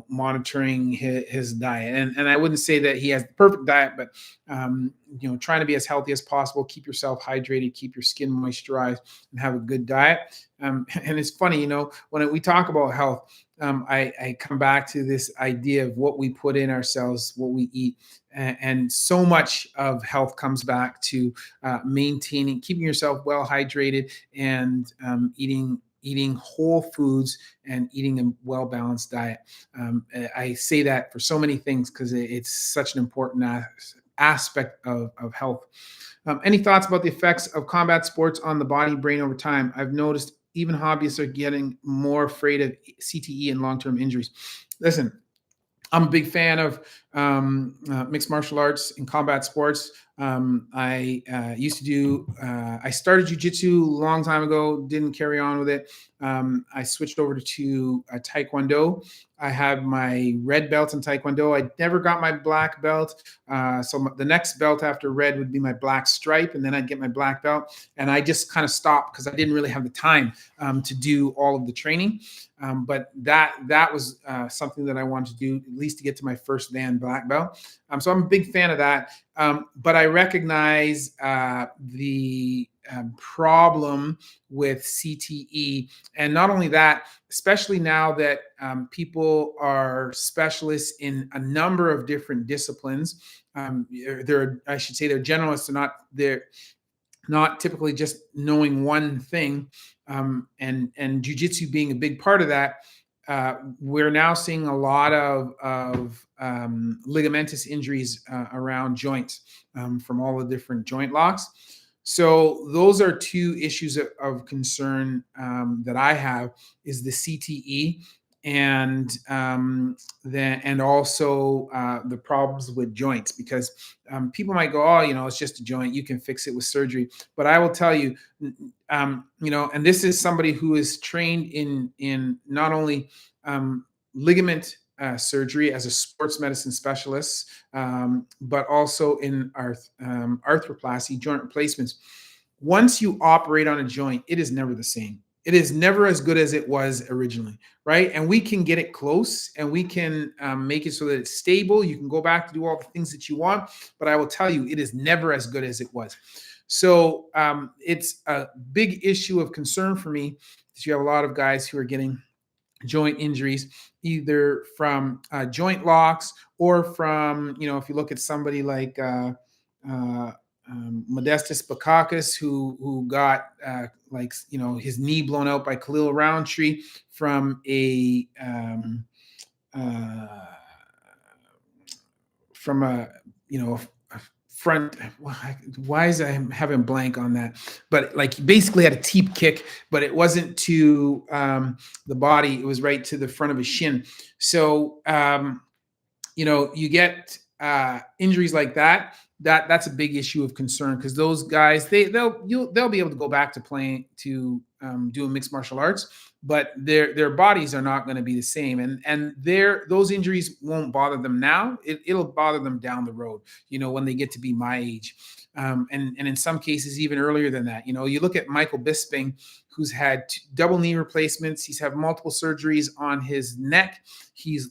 monitoring his diet, and I wouldn't say that he has the perfect diet, but trying to be as healthy as possible, keep yourself hydrated, keep your skin moisturized, and have a good diet. And it's funny, when we talk about health, I come back to this idea of what we put in ourselves, what we eat, and so much of health comes back to keeping yourself well hydrated, and eating whole foods and eating a well-balanced diet. I say that for so many things because it's such an important aspect of health. Any thoughts about the effects of combat sports on the body, brain over time? I've noticed even hobbyists are getting more afraid of CTE and long-term injuries. Listen, I'm a big fan of mixed martial arts and combat sports. I started jujitsu a long time ago, didn't carry on with it. I switched over to Taekwondo. I have my red belt in Taekwondo. I never got my black belt. So the next belt after red would be my black stripe, and then I'd get my black belt. And I just kind of stopped because I didn't really have the time to do all of the training. But that was something that I wanted to do, at least to get to my first Dan black belt. So I'm a big fan of that. But I recognize the problem with CTE. And not only that, especially now that people are specialists in a number of different disciplines. They're generalists. They're not typically just knowing one thing, and jujitsu being a big part of that. We're now seeing a lot of ligamentous injuries around joints from all the different joint locks. So those are two issues of concern that I have, is the CTE, and also the problems with joints, because people might go, oh, it's just a joint, you can fix it with surgery. But I will tell you, and this is somebody who is trained in not only ligament surgery as a sports medicine specialist, but also in arthroplasty, joint replacements. Once you operate on a joint, it is never the same. It is never as good as it was originally, right? And we can get it close, and we can make it so that it's stable. You can go back to do all the things that you want, but I will tell you, it is never as good as it was. So it's a big issue of concern for me, that you have a lot of guys who are getting joint injuries, either from joint locks or from, if you look at somebody like Modestus Bakakis, who got his knee blown out by Khalil Roundtree from a uh, from a front. Why is I having blank on that? But like he basically had a teep kick, but it wasn't to the body; it was right to the front of his shin. So you get injuries like that. That's a big issue of concern, because those guys they'll be able to go back to playing, to doing mixed martial arts, but their bodies are not going to be the same, and those injuries won't bother them now. It'll bother them down the road, when they get to be my age, and in some cases even earlier than that. You look at Michael Bisping, who's had double knee replacements. He's had multiple surgeries on his neck. He's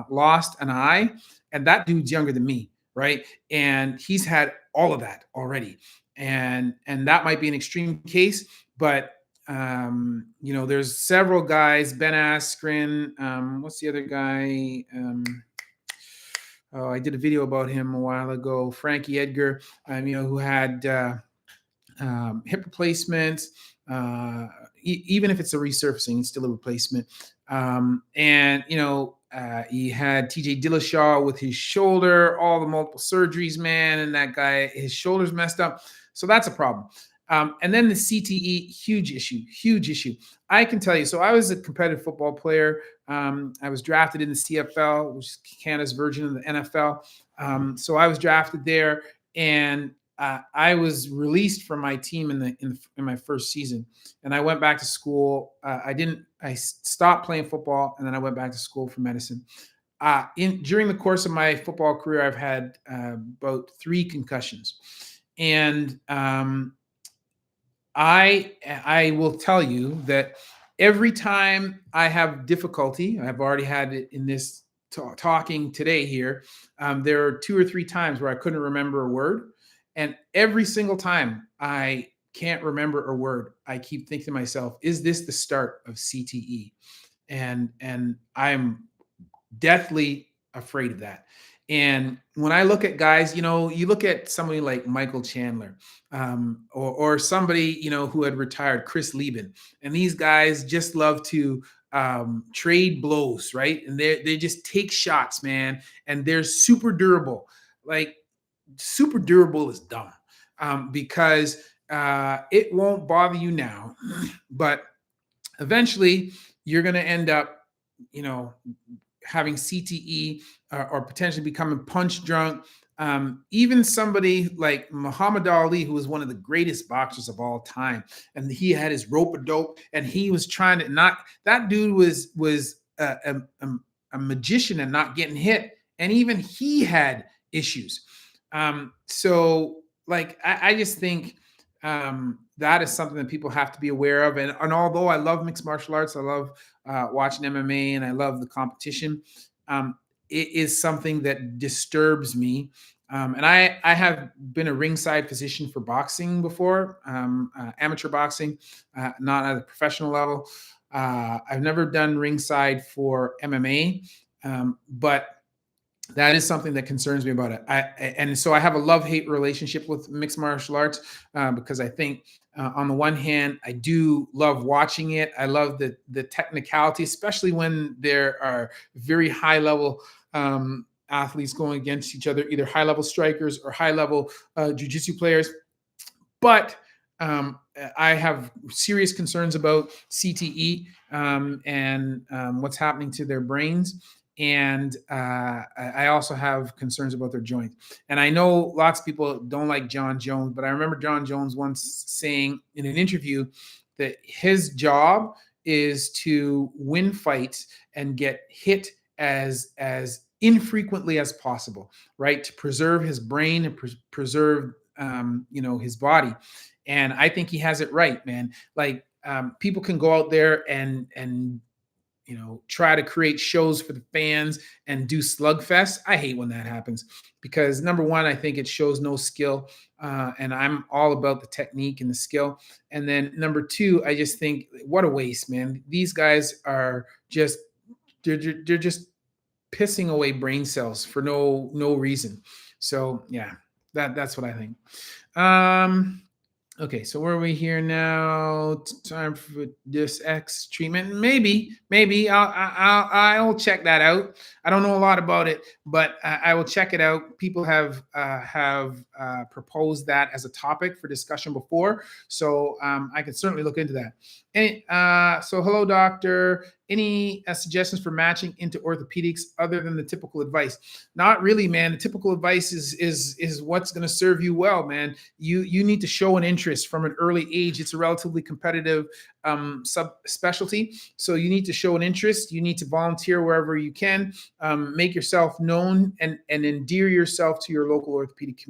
lost an eye, and that dude's younger than me, right? And he's had all of that already, and that might be an extreme case, but there's several guys. Ben Askren, what's the other guy? I did a video about him a while ago. Frankie Edgar, who had hip replacements. Even if it's a resurfacing, it's still a replacement. And he had TJ Dillashaw with his shoulder, all the multiple surgeries, man, and that guy, his shoulder's messed up. So that's a problem. And then the CTE, huge issue. I can tell you, so I was a competitive football player. I was drafted in the CFL, which is Canada's version of the NFL. So I was drafted there, and I was released from my team in my first season, and I went back to school. I stopped playing football, and then I went back to school for medicine. During the course of my football career, I've had about 3 concussions, and I will tell you that every time I have difficulty, I've already had it in this talking today here. There are 2 or 3 times where I couldn't remember a word. And every single time I can't remember a word, I keep thinking to myself, is this the start of CTE? And I'm deathly afraid of that. And when I look at guys, you look at somebody like Michael Chandler, or somebody, who had retired, Chris Lieben, and these guys just love to trade blows, right? And they just take shots, man, and they're super durable. Like, super durable is dumb, because it won't bother you now, but eventually you're going to end up, having CTE, or potentially becoming punch drunk. Even somebody like Muhammad Ali, who was one of the greatest boxers of all time, and he had his rope-a-dope, and he was trying to not. That dude was a magician and not getting hit, and even he had issues. So like, I just think that is something that people have to be aware of. And although I love mixed martial arts, I love watching MMA, and I love the competition, it is something that disturbs me. And I have been a ringside physician for boxing before, amateur boxing, not at a professional level. I've never done ringside for MMA, but that is something that concerns me about it. And so I have a love-hate relationship with mixed martial arts, because I think, on the one hand, I do love watching it. I love the technicality, especially when there are very high-level athletes going against each other, either high-level strikers or high-level jiu-jitsu players. But I have serious concerns about CTE, and what's happening to their brains. And I also have concerns about their joints. And I know lots of people don't like John Jones, but I remember John Jones once saying in an interview that his job is to win fights and get hit as infrequently as possible, right? To preserve his brain and preserve his body. And I think he has it right, man. Like, people can go out there and try to create shows for the fans and do slugfest. I hate when that happens, because number one, I think it shows no skill, and I'm all about the technique and the skill. And then number two, I just think, what a waste, man. These guys are just they're just pissing away brain cells for no reason. So yeah, That's what I think. Um, Okay, so where are we here now? Time for this X treatment. Maybe I'll check that out. I don't know a lot about it, but I will check it out. People have proposed that as a topic for discussion before, so I can certainly look into that. So hello, doctor. Any suggestions for matching into orthopedics other than the typical advice? Not really, man. The typical advice is what's going to serve you well, man. You need to show an interest from an early age. It's a relatively competitive subspecialty, so you need to show an interest. You need to volunteer wherever you can, make yourself known, and endear yourself to your local orthopedic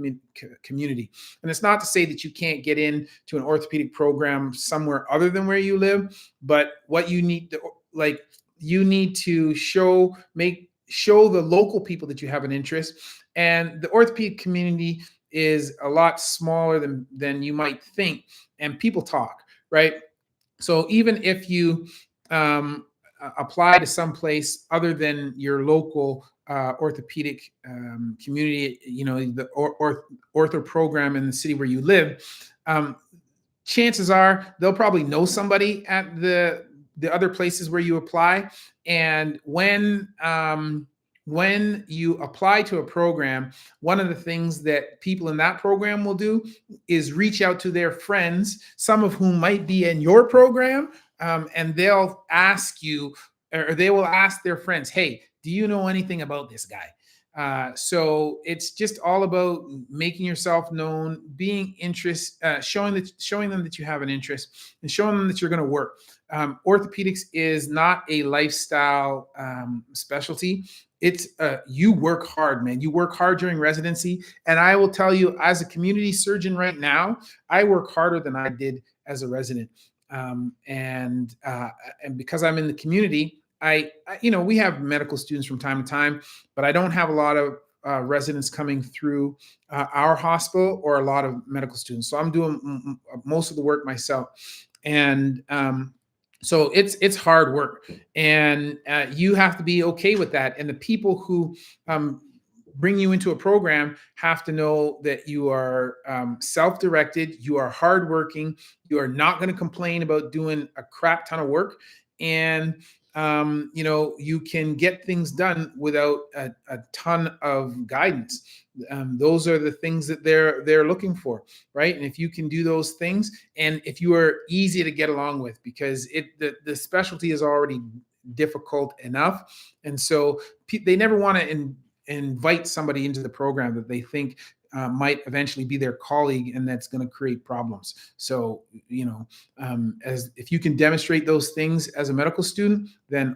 community. And it's not to say that you can't get into an orthopedic program somewhere other than where you live, but what you need to you need to show the local people that you have an interest. And the orthopedic community is a lot smaller than you might think, and people talk, right? So even if you apply to some place other than your local orthopedic community, the ortho program in the city where you live, chances are they'll probably know somebody at the other places where you apply. And when you apply to a program, one of the things that people in that program will do is reach out to their friends, some of whom might be in your program, and they'll ask you, or they will ask their friends, hey, do you know anything about this guy? So it's just all about making yourself known, being showing them that you have an interest, and showing them that you're going to work. Orthopedics is not a lifestyle specialty. It's you work hard, man. You work hard during residency, and I will tell you, as a community surgeon right now, I work harder than I did as a resident. And because I'm in the community, we have medical students from time to time, but I don't have a lot of residents coming through our hospital, or a lot of medical students. So I'm doing most of the work myself, and so it's hard work, and you have to be okay with that. And the people who bring you into a program have to know that you are self-directed, you are hardworking, you are not going to complain about doing a crap ton of work, and you can get things done without a ton of guidance. Those are the things that they're looking for, right? And if you can do those things, and if you are easy to get along with, because the specialty is already difficult enough, and so they never want to invite somebody into the program that they think might eventually be their colleague, and that's going to create problems. So, as if you can demonstrate those things as a medical student, then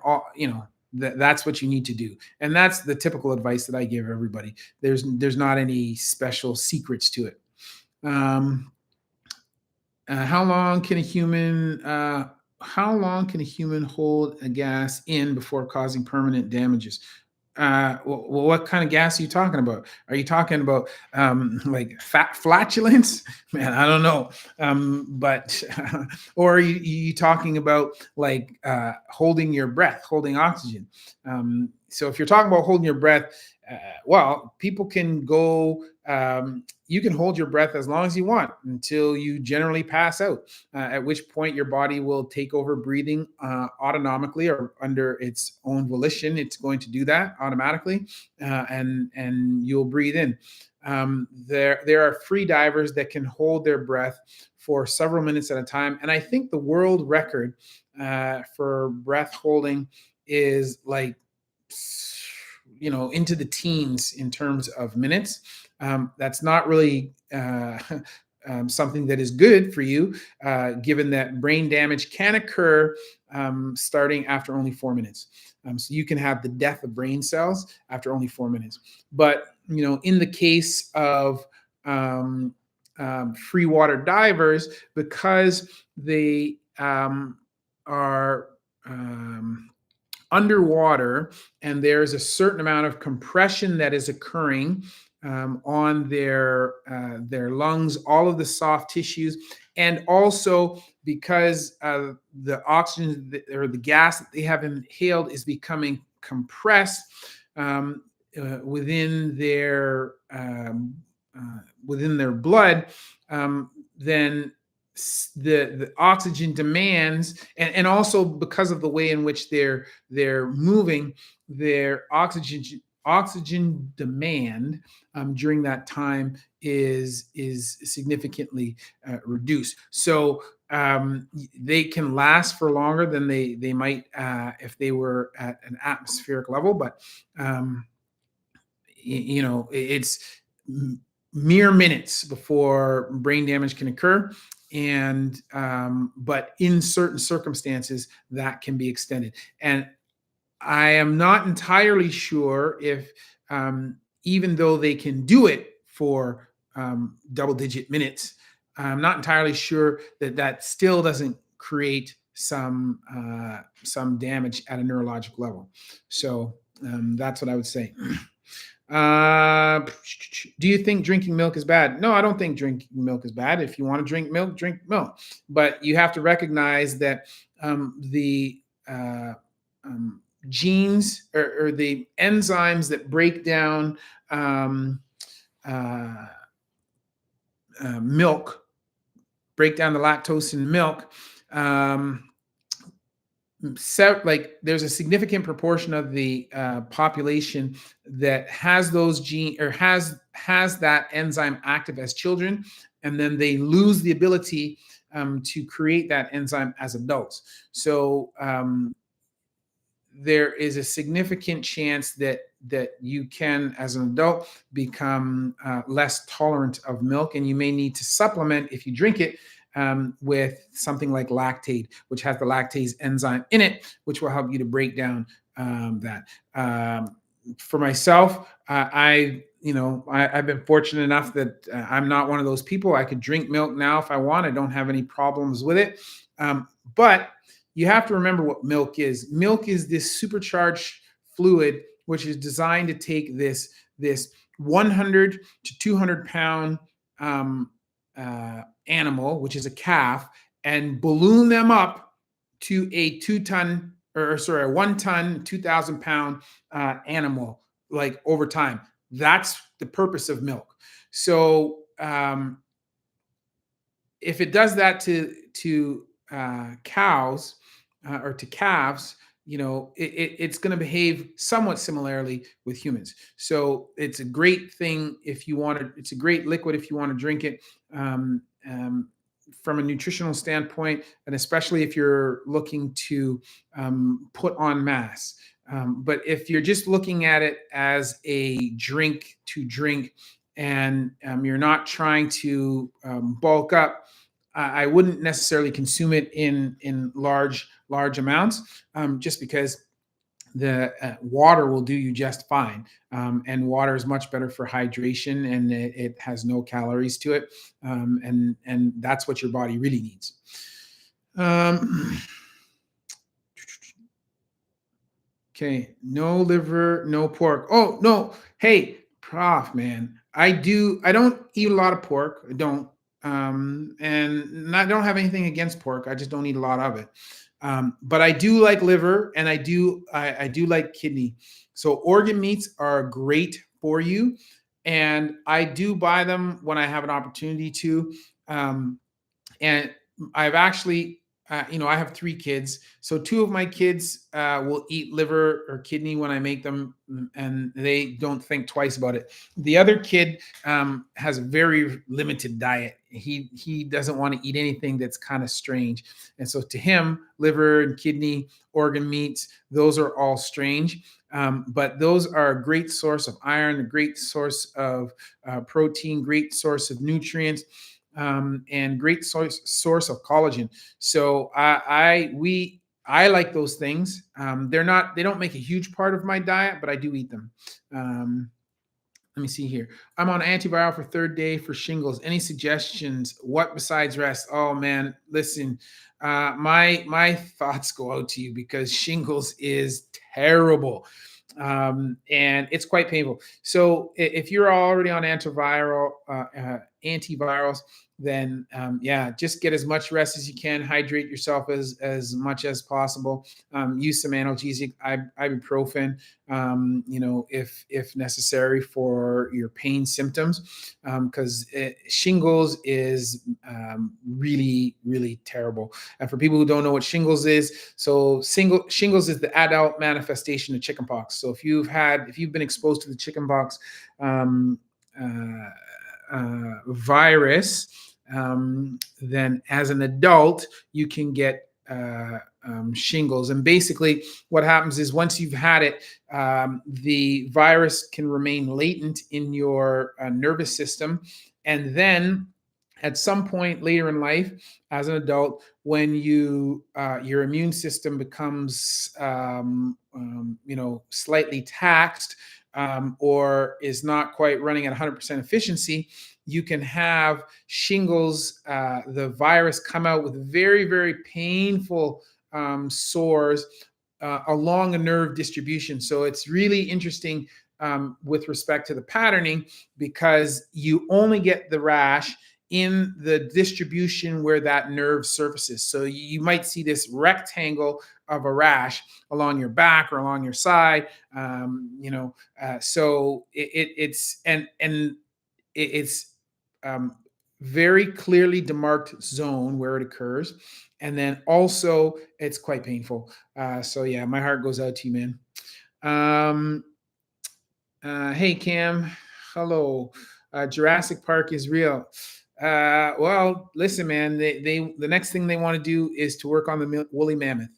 that's what you need to do. And that's the typical advice that I give everybody. There's not any special secrets to it. How long can a human hold a gas in before causing permanent damages? Well, what kind of gas are you talking about? Are you talking about like fat flatulence? Man, I don't know. But or are you talking about like holding your breath, holding oxygen? So if you're talking about holding your breath, well, people can go. You can hold your breath as long as you want until you generally pass out, at which point your body will take over breathing autonomically, or under its own volition. It's going to do that automatically, and you'll breathe in. There are free divers that can hold their breath for several minutes at a time, and I think the world record for breath holding is like into the teens in terms of minutes. That's not really something that is good for you, given that brain damage can occur starting after only 4 minutes. So you can have the death of brain cells after only 4 minutes. But in the case of free water divers, because they are underwater, and there's a certain amount of compression that is occurring on their lungs, all of the soft tissues, and also because the oxygen or the gas that they have inhaled is becoming compressed within their within their blood, then the oxygen demands, and also because of the way in which they're moving, their oxygen demand during that time is significantly reduced. So they can last for longer than they might if they were at an atmospheric level, but it's mere minutes before brain damage can occur, and but in certain circumstances that can be extended. And I am not entirely sure if, even though they can do it for double-digit minutes, I'm not entirely sure that still doesn't create some damage at a neurological level. So that's what I would say. Do you think drinking milk is bad? No, I don't think drinking milk is bad. If you want to drink milk, drink milk. But you have to recognize that the genes or the enzymes that break down milk, break down the lactose in milk. There's a significant proportion of the population that has those gene or has that enzyme active as children, and then they lose the ability to create that enzyme as adults. So there is a significant chance that you can, as an adult, become less tolerant of milk, and you may need to supplement if you drink it with something like lactate, which has the lactase enzyme in it, which will help you to break down that. For myself, I've been fortunate enough that I'm not one of those people. I could drink milk now if I want. I don't have any problems with it. But you have to remember what milk is. Milk is this supercharged fluid, which is designed to take this 100 to 200 pound animal, which is a calf, and balloon them up to a 1 ton, 2,000 pound animal, like over time. That's the purpose of milk. So if it does that to cows or to calves, it's going to behave somewhat similarly with humans. So it's a great thing if you want to. It's a great liquid if you want to drink it from a nutritional standpoint, and especially if you're looking to put on mass. But if you're just looking at it as a drink to drink, and you're not trying to bulk up, I wouldn't necessarily consume it in large amounts, just because the water will do you just fine. And water is much better for hydration, and it has no calories to it. And that's what your body really needs. Okay, no liver, no pork. Oh, no. Hey, Prof, man, I don't eat a lot of pork. I don't. And I don't have anything against pork. I just don't eat a lot of it. But I do like liver, and I do like kidney. So organ meats are great for you, and I do buy them when I have an opportunity to. And I've actually, I have 3 kids, so 2 of my kids will eat liver or kidney when I make them, and they don't think twice about it. The other kid has a very limited diet. He doesn't want to eat anything that's kind of strange, and so to him, liver and kidney, organ meats, those are all strange. But those are a great source of iron, a great source of protein, great source of nutrients. And great source of collagen. So I like those things. They don't make a huge part of my diet, but I do eat them. Let me see here. I'm on antiviral for 3rd day for shingles. Any suggestions? What besides rest? Oh man, listen, my thoughts go out to you, because shingles is terrible. And it's quite painful. So if you're already on antivirals, then yeah, just get as much rest as you can. Hydrate yourself as much as possible. Use some analgesic, ibuprofen, if necessary for your pain symptoms, because shingles is really, really terrible. And for people who don't know what shingles is, so shingles is the adult manifestation of chickenpox. So if you've been exposed to the chickenpox virus, then as an adult you can get shingles. And basically what happens is once you've had it, the virus can remain latent in your nervous system, and then at some point later in life as an adult, when your immune system becomes slightly taxed, or is not quite running at 100% efficiency, you can have shingles, the virus come out with very, very painful sores along a nerve distribution. So it's really interesting with respect to the patterning, because you only get the rash in the distribution where that nerve surfaces. So you might see this rectangle of a rash along your back or along your side. So it's very clearly demarked zone where it occurs, and then also it's quite painful. So yeah, my heart goes out to you, man. Hey Cam, hello. Jurassic Park is real. Well, listen, man. The next thing they want to do is to work on the woolly mammoth.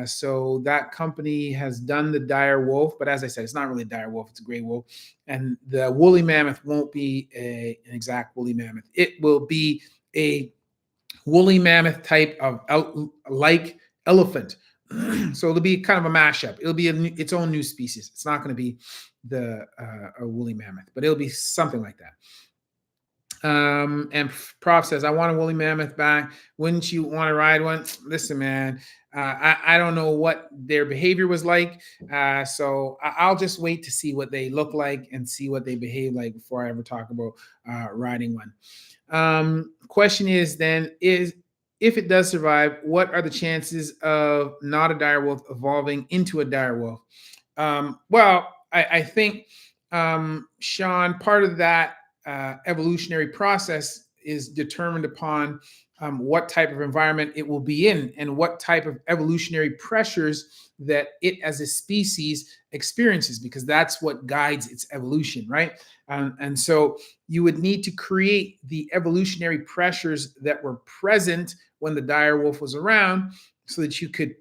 So that company has done the dire wolf, but as I said, it's not really a dire wolf; it's a gray wolf. And the woolly mammoth won't be an exact woolly mammoth. It will be a woolly mammoth type of like elephant. So it'll be kind of a mashup. It'll be its own new species. It's not going to be a woolly mammoth, but it'll be something like that. And Prof says, I want a woolly mammoth back. Wouldn't you want to ride one? Listen, man, I don't know what their behavior was like. So I'll just wait to see what they look like and see what they behave like before I ever talk about riding one. Question is then, if it does survive, what are the chances of not a dire wolf evolving into a dire wolf? Well, I think, Sean, part of that evolutionary process is determined upon what type of environment it will be in and what type of evolutionary pressures that it as a species experiences, because that's what guides its evolution, right? And so you would need to create the evolutionary pressures that were present when the dire wolf was around so that you could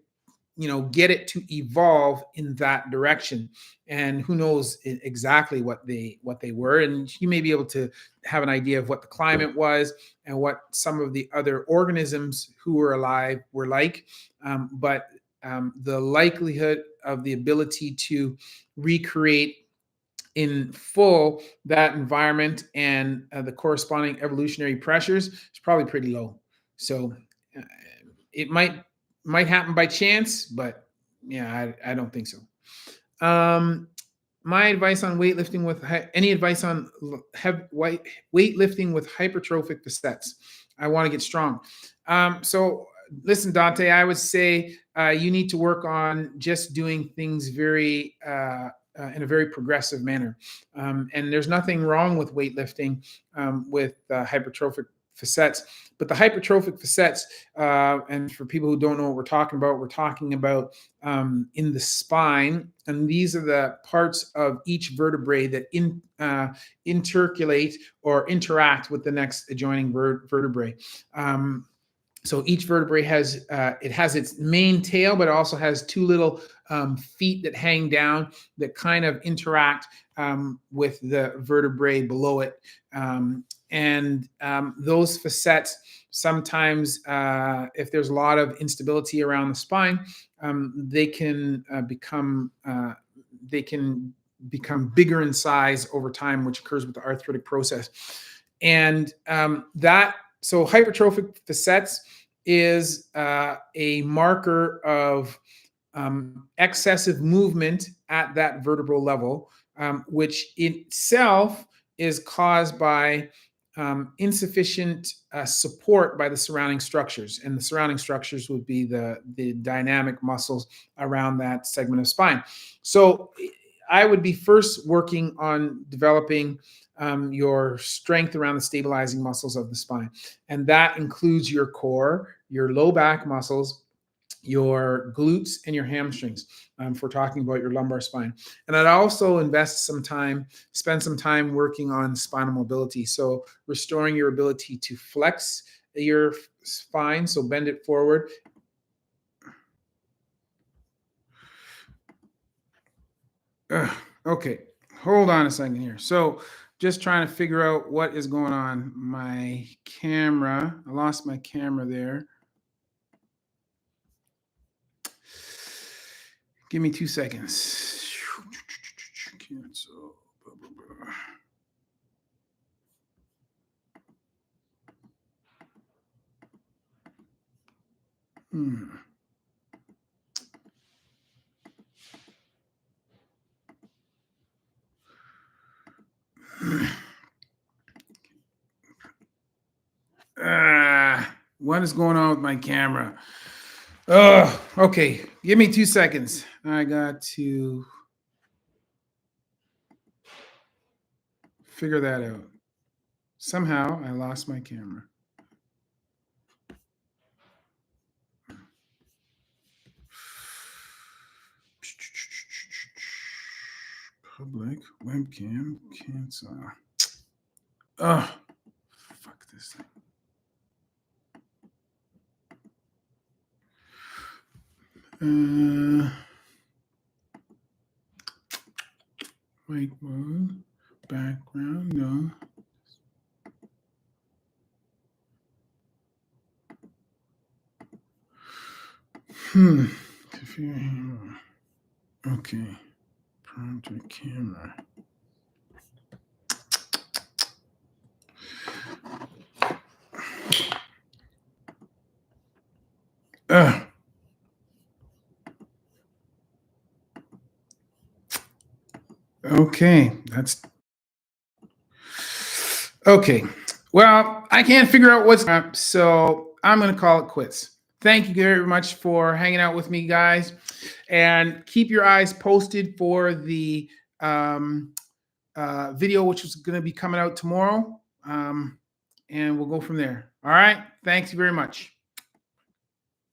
get it to evolve in that direction. And who knows exactly what they were. And you may be able to have an idea of what the climate was and what some of the other organisms who were alive were like. But the likelihood of the ability to recreate in full that environment and the corresponding evolutionary pressures is probably pretty low. So it might happen by chance, but yeah, I don't think so. My advice on weightlifting with any advice on weightlifting with hypertrophic facets? I want to get strong. So listen, Dante, I would say you need to work on just doing things very in a very progressive manner. And there's nothing wrong with weightlifting with hypertrophic facets, but the hypertrophic facets, and for people who don't know what we're talking about in the spine, and these are the parts of each vertebrae that interculate or interact with the next adjoining vertebrae. So each vertebrae has its main tail, but it also has two little feet that hang down that kind of interact with the vertebrae below it. And those facets, sometimes if there's a lot of instability around the spine, they can become bigger in size over time, which occurs with the arthritic process. And so hypertrophic facets is a marker of excessive movement at that vertebral level, which itself is caused by insufficient support by the surrounding structures. And the surrounding structures would be the dynamic muscles around that segment of spine. So I would be first working on developing your strength around the stabilizing muscles of the spine. And that includes your core, your low back muscles, your glutes, and your hamstrings. If we're talking about your lumbar spine. And I'd also spend some time working on spinal mobility. So restoring your ability to flex your spine, so bend it forward. Okay, hold on a second here. So just trying to figure out what is going on. My camera, I lost my camera there. Give me 2 seconds. Cancel. What is going on with my camera? Okay. Give me 2 seconds. I got to figure that out. Somehow I lost my camera. Public webcam cancel. Oh, fuck this thing. White mode, background, no. Okay. Project camera. Okay, that's okay. Well, I can't figure out what's up, so I'm going to call it quits. Thank you very much for hanging out with me, guys, and keep your eyes posted for the video, which is going to be coming out tomorrow, and we'll go from there. All right. Thanks very much.